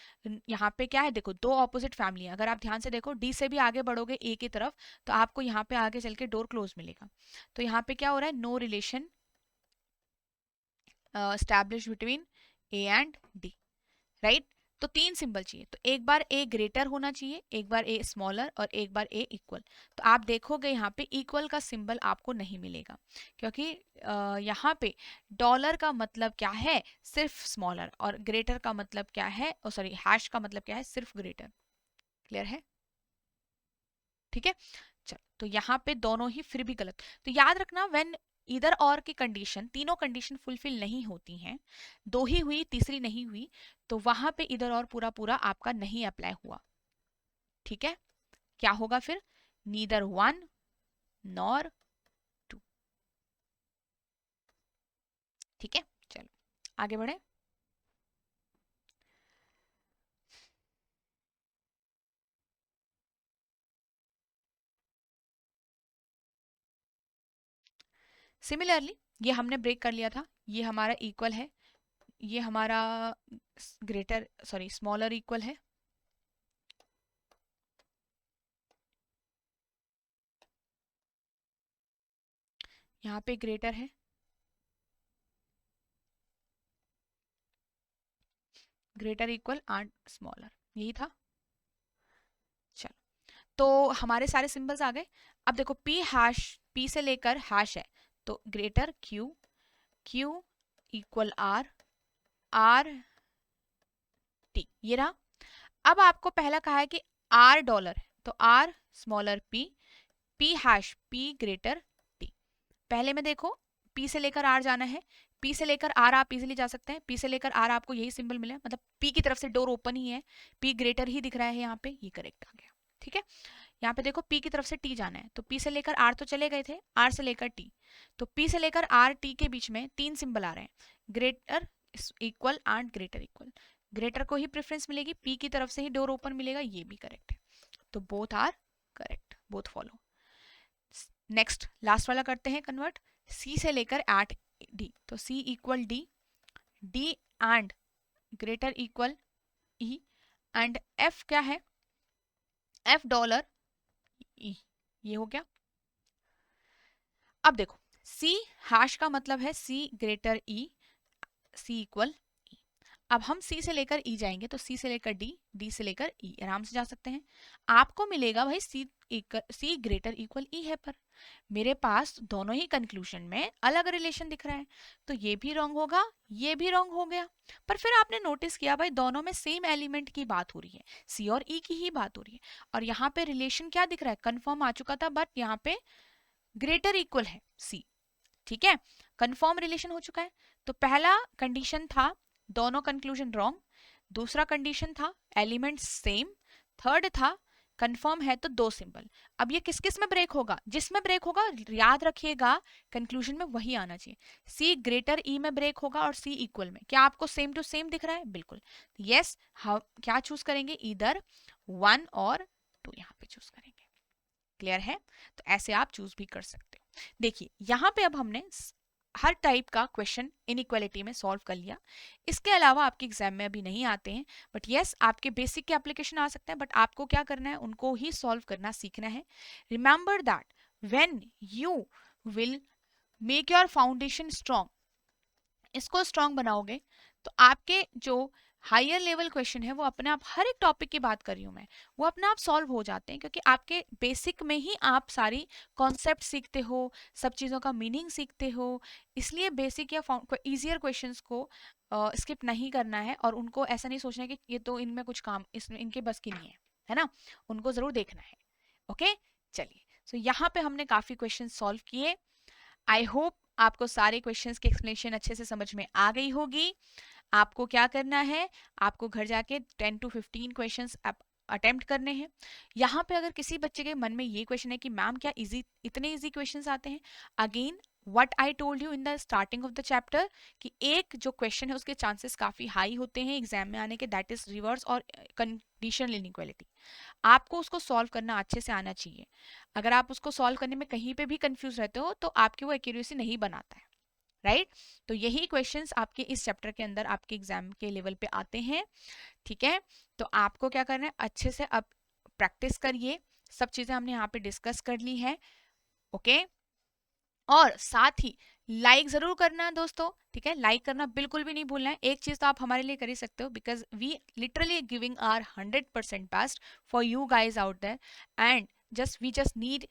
यहाँ पे क्या है, देखो दो ऑपोजिट फैमिली है, अगर आप ध्यान से देखो डी से भी आगे बढ़ोगे ए की तरफ तो आपको यहाँ पे आगे चल के डोर क्लोज मिलेगा, तो यहाँ पे क्या हो रहा है, no relation established between A and D, right? तो तीन सिंबल चाहिए, तो एक बार ए ग्रेटर होना चाहिए, एक बार ए स्मॉलर और एक बार ए इक्वल। तो आप देखोगे यहाँ पे इक्वल का सिंबल आपको नहीं मिलेगा, क्योंकि यहाँ पे डॉलर का मतलब क्या है, सिर्फ स्मॉलर, और ग्रेटर का मतलब क्या है, सॉरी हैश का मतलब क्या है, सिर्फ ग्रेटर। क्लियर है? ठीक है, चलो तो यहाँ पे दोनों ही फिर भी गलत। तो याद रखना, व्हेन इधर और की कंडीशन, तीनों कंडीशन फुलफिल नहीं होती हैं, दो ही हुई तीसरी नहीं हुई, तो वहां पे इधर और पूरा पूरा आपका नहीं अप्लाई हुआ। ठीक है, क्या होगा फिर, नीदर वन नॉर टू। ठीक है, चलो आगे बढ़े। सिमिलरली ये हमने ब्रेक कर लिया था, ये हमारा इक्वल है, ये हमारा ग्रेटर सॉरी स्मॉलर इक्वल है, यहाँ पे ग्रेटर है, ग्रेटर इक्वल एंड स्मॉलर, यही था। चलो, तो हमारे सारे सिंबल्स आ गए। अब देखो पी हैश, पी से लेकर हैश है, तो greater Q, Q equal R, R T, ये रहा। अब आपको पहला कहा है कि आर डॉलर है, तो R smaller P, P hash P greater T. पहले में देखो पी से लेकर आर जाना है, पी से लेकर आर आप इजीली जा सकते हैं, पी से लेकर आर आपको यही सिंबल मिला, मतलब पी की तरफ से डोर ओपन ही है, पी ग्रेटर ही दिख रहा है यहाँ पे, ये करेक्ट आ गया। ठीक है, यहाँ पे देखो पी की तरफ से टी जाना है, तो पी से लेकर आर तो चले गए थे, आर से लेकर टी, तो पी से लेकर आर टी के बीच में तीन सिंबल आ रहे हैं, greater equal and greater equal, greater को ही प्रेफरेंस मिलेगी, पी की तरफ से ही डोर ओपन मिलेगा, ये भी करेक्ट है, तो both are correct, both follow. Next last वाला करते हैं कन्वर्ट, सी से लेकर एट डी, तो C equal D, D and greater equal E, and F क्या है, एफ डॉलर ई, ये हो गया। अब देखो सी हैश का मतलब है सी ग्रेटर ई, सी इक्वल ई। अब हम सी से लेकर ई जाएंगे, तो सी से लेकर डी, डी से लेकर ई, आराम से जा सकते हैं। आपको मिलेगा भाई सी ग्रेटर इक्वल ई है, पर मेरे पास दोनों ही कंक्लूजन में अलग रिलेशन दिख रहा है, तो ये भी रॉन्ग होगा, ये भी रॉन्ग हो गया। पर फिर आपने नोटिस किया भाई दोनों में सेम एलिमेंट की बात हो रही है, सी और ई की ही बात हो रही है, और यहाँ पे रिलेशन क्या दिख रहा है, कंफर्म आ चुका था, बट यहाँ पे ग्रेटर इक्वल है सी। ठीक है, कंफर्म रिलेशन हो चुका है। तो पहला कंडीशन था दोनों कंक्लूजन रॉन्ग, दूसरा कंडीशन था एलिमेंट सेम, थर्ड था कंफर्म है तो दो सिंबल। अब ये किस किस में ब्रेक होगा, जिसमें ब्रेक होगा याद रखिएगा कंक्लूजन में वही आना चाहिए, सी ग्रेटर ई में ब्रेक होगा और सी इक्वल में। क्या आपको सेम टू सेम दिख रहा है, बिल्कुल यस। हम क्या चूज करेंगे, इधर वन और टू यहाँ पे चूज करेंगे। क्लियर है, तो ऐसे आप चूज भी कर सकते हो। देखिए यहाँ पे अब हमने हर टाइप का क्वेश्चन इनइक्वालिटी में सॉल्व कर लिया, इसके अलावा आपके एग्जाम में अभी नहीं आते हैं, बट यस आपके बेसिक के एप्लीकेशन आ सकते हैं, बट आपको क्या करना है, उनको ही सॉल्व करना सीखना है। Remember that when you will make your foundation strong, इसको स्ट्रॉन्ग बनाओगे तो आपके जो हायर लेवल क्वेश्चन है वो अपने आप, हर एक टॉपिक की बात कर रही हूँ मैं, वो अपने आप सॉल्व हो जाते हैं, क्योंकि आपके बेसिक में ही आप सारी कॉन्सेप्ट सीखते हो, सब चीज़ों का मीनिंग सीखते हो। इसलिए बेसिक या इजियर क्वेश्चंस को स्किप नहीं करना है, और उनको ऐसा नहीं सोचना है कि ये तो इनमें कुछ काम इसमें इनके बस की नहीं है, है ना, उनको ज़रूर देखना है। ओके चलिए, सो यहाँ पे हमने काफी क्वेश्चन सॉल्व किए। आई होप आपको सारे क्वेश्चंस की एक्सप्लेनेशन अच्छे से समझ में आ गई होगी। आपको क्या करना है, आपको घर जाके 10 to 15 क्वेश्चंस अटेम्प्ट करने हैं। यहाँ पे अगर किसी बच्चे के मन में ये क्वेश्चन है कि मैम क्या इजी, इतने इजी क्वेश्चंस आते हैं, again what I told you in the starting of the chapter कि एक जो क्वेश्चन है उसके चांसेस काफी हाई होते हैं एग्जाम में आने के, दैट इज रिवर्स और कंडीशनल इनइक्वालिटी। आपको उसको सॉल्व करना अच्छे से आना चाहिए। अगर आप उसको सॉल्व करने में कहीं पे भी कंफ्यूज रहते हो तो आपकी वो एक्यूरेसी नहीं बनाता है, राइट? तो यही क्वेश्चंस आपके इस चैप्टर के अंदर आपके एग्जाम के लेवल पे आते हैं, ठीक है? तो आपको क्या करना है, अच्छे से अब प्रैक्टिस करिए। सब चीजें हमने यहाँ पे डिस्कस कर ली है, ओके? और साथ ही लाइक जरूर करना दोस्तों, ठीक है? लाइक करना बिल्कुल भी नहीं भूलना है। एक चीज तो आप हमारे लिए कर ही सकते हो, because we literally giving our 100% best for you guys out there, and just we just need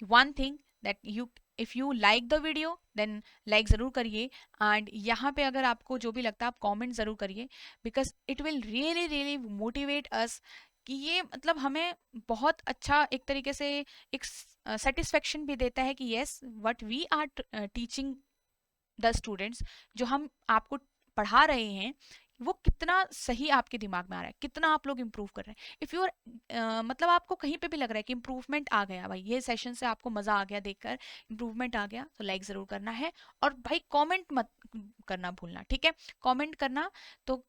one thing, that you if you like the video then like जरूर करिए। एंड यहाँ पे अगर आपको जो भी लगता है आप कमेंट जरूर करिए, because it will really really motivate अस, कि ये मतलब हमें बहुत अच्छा एक तरीके से एक सेटिस्फेक्शन भी देता है कि yes what we are teaching the students, जो हम आपको पढ़ा रहे हैं वो कितना सही आपके दिमाग में आ रहा है, कितना आप लोग इम्प्रूव कर रहे हैं। इफ यू आर मतलब आपको कहीं पे भी लग रहा है कि इम्प्रूवमेंट आ गया, भाई ये सेशन से आपको मजा आ गया देखकर, इम्प्रूवमेंट आ गया, तो लाइक जरूर करना है। और भाई कमेंट मत करना भूलना, ठीक है? कमेंट करना तो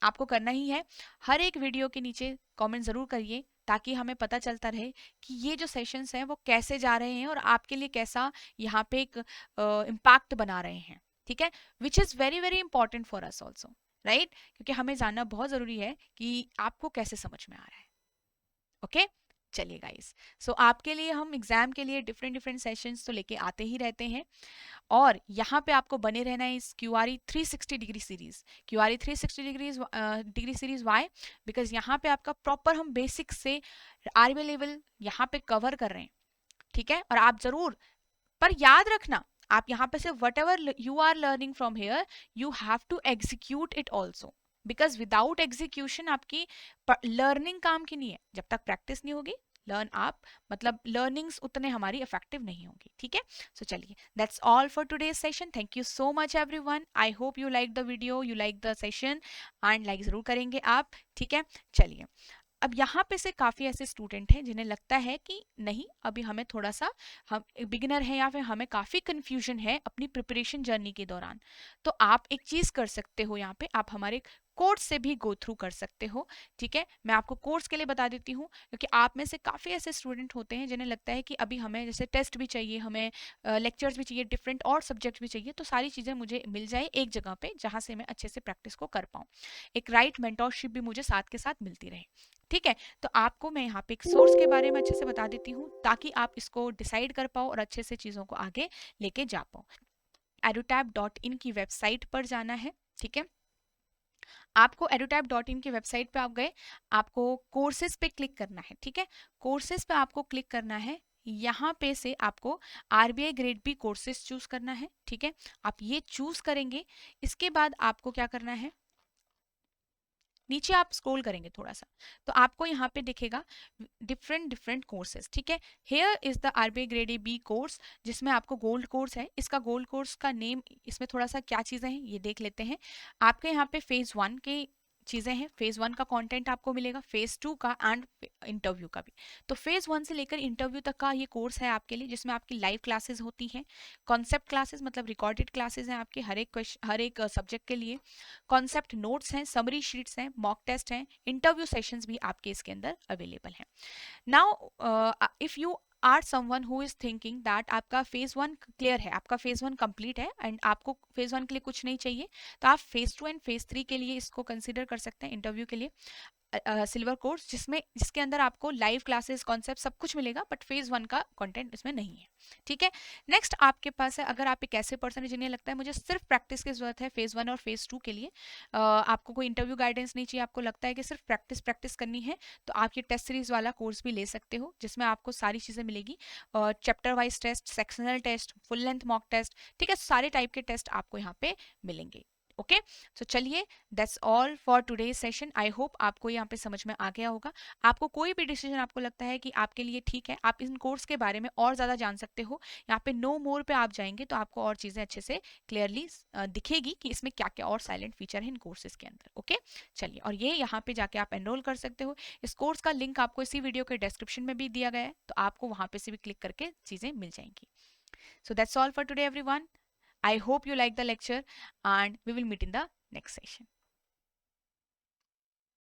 आपको करना ही है। हर एक वीडियो के नीचे कमेंट जरूर करिए, ताकि हमें पता चलता रहे कि ये जो सेशंस हैं वो कैसे जा रहे हैं और आपके लिए कैसा यहाँ पे एक इम्पैक्ट बना रहे हैं, ठीक है? Which is very very important for us also, right? क्योंकि हमें जानना बहुत ज़रूरी है कि आपको कैसे समझ में आ रहा है, ओके? चलिए गाइस, सो आपके लिए हम एग्जाम के लिए डिफरेंट डिफरेंट सेशंस तो लेके आते ही रहते हैं, और यहाँ पे आपको बने रहना है इस QRE 360 degree series. QRE 360 degree series why? Because यहाँ पे आपका प्रॉपर हम बेसिक से RBI लेवल यहाँ पे कवर कर रहे हैं, ठीक है? और आप जरूर, पर याद रखना, आप यहाँ पे से whatever you are learning from here you have to execute it also, because without execution आपकी लर्निंग काम की नहीं है। जब तक प्रैक्टिस नहीं होगी लर्न आप मतलब लर्निंग्स उतने हमारी इफेक्टिव नहीं होगी, ठीक है? सो चलिए, that's all for today's session. Thank you so much everyone. I hope you like the video, you like the session, and like जरूर करेंगे आप, ठीक है? चलिए, अब यहाँ पे से काफ़ी ऐसे स्टूडेंट हैं जिन्हें लगता है कि नहीं अभी हमें थोड़ा सा, हम बिगिनर हैं या फिर हमें काफ़ी कन्फ्यूजन है अपनी प्रिपरेशन जर्नी के दौरान। तो आप एक चीज़ कर सकते हो, यहाँ पे आप हमारे कोर्स से भी गो थ्रू कर सकते हो, ठीक है? मैं आपको कोर्स के लिए बता देती हूँ, क्योंकि आप में से काफ़ी ऐसे स्टूडेंट होते हैं जिन्हें लगता है कि अभी हमें जैसे टेस्ट भी चाहिए, हमें लेक्चर्स भी चाहिए, डिफरेंट और सब्जेक्ट भी चाहिए, तो सारी चीज़ें मुझे मिल जाए एक जगह पे जहाँ से मैं अच्छे से प्रैक्टिस को कर पाऊँ, एक राइट मेंटोरशिप भी मुझे साथ के साथ मिलती रहे, ठीक है? तो आपको मैं यहाँ पे एक सोर्स के बारे में अच्छे से बता देती हूँ, ताकि आप इसको डिसाइड कर पाओ और अच्छे से चीज़ों को आगे लेके जा पाओ। edutab.in की वेबसाइट पर जाना है, ठीक है? आपको edutab.in की वेबसाइट पे आप गए, आपको कोर्सेज पे क्लिक करना है, ठीक है? कोर्सेज पे आपको क्लिक करना है, यहाँ पे से आपको RBI grade B courses choose करना है, ठीक है? आप ये चूज करेंगे, इसके बाद आपको क्या करना है, नीचे आप स्क्रॉल करेंगे थोड़ा सा तो आपको यहाँ पे दिखेगा डिफरेंट डिफरेंट कोर्सेज, ठीक है? Here is the RBI grade B course, जिसमें आपको गोल्ड कोर्स है। इसका गोल्ड कोर्स का नेम, इसमें थोड़ा सा क्या चीज़ें हैं ये देख लेते हैं। आपके यहाँ पे फेज 1 के चीज़ें हैं, फेज 1 का कंटेंट आपको मिलेगा, फेज 2 का एंड इंटरव्यू का भी। तो फेज 1 से लेकर इंटरव्यू तक का ये कोर्स है आपके लिए, जिसमें आपकी लाइव क्लासेस होती हैं, कॉन्सेप्ट क्लासेस मतलब रिकॉर्डेड क्लासेस हैं आपके हर एक सब्जेक्ट के लिए, कॉन्सेप्ट नोट्स हैं, समरी शीट्स हैं, मॉक टेस्ट हैं, इंटरव्यू सेशंस भी आपके इसके अंदर अवेलेबल हैं। Now if you are someone who is thinking that आपका फेज 1 क्लियर है, आपका फेज 1 कंप्लीट है एंड आपको फेज 1 के लिए कुछ नहीं चाहिए, तो आप फेज 2 एंड फेज 3 के लिए इसको कंसिडर कर सकते हैं इंटरव्यू के लिए। सिल्वर कोर्स जिसके अंदर आपको लाइव क्लासेस कॉन्सेप्ट सब कुछ मिलेगा, बट फेज 1 का कंटेंट इसमें नहीं है, ठीक है? नेक्स्ट आपके पास है, अगर आप एक ऐसे पर्सन है जिन्हें लगता है मुझे सिर्फ प्रैक्टिस की जरूरत है फेज 1 और फेज 2 के लिए, आपको कोई इंटरव्यू गाइडेंस नहीं चाहिए, आपको लगता है कि सिर्फ प्रैक्टिस प्रैक्टिस करनी है, तो आप ये टेस्ट सीरीज वाला कोर्स भी ले सकते हो, जिसमें आपको सारी चीज़ें मिलेगी, chapter wise test, sectional test, full length mock test, ठीक है? सारे टाइप के टेस्ट आपको यहाँ पे मिलेंगे, ओके, सो चलिए, that's all for today session. I hope आपको यहाँ पे समझ में आ गया होगा। आपको कोई भी डिसीजन आपको लगता है कि आपके लिए ठीक है, आप इन कोर्स के बारे में और ज़्यादा जान सकते हो, यहाँ पे नो मोर पे आप जाएंगे तो आपको और चीज़ें अच्छे से क्लियरली दिखेगी कि इसमें क्या क्या और साइलेंट फीचर है इन कोर्सेज के अंदर। ओके, चलिए, और ये यहाँ पे जाके आप एनरोल कर सकते हो। इस कोर्स का लिंक आपको इसी वीडियो के डिस्क्रिप्शन में भी दिया गया है, तो आपको वहाँ पे से भी क्लिक करके चीज़ें मिल जाएंगी। So that's all for today, everyone. I hope you like the lecture and we will meet in the next session.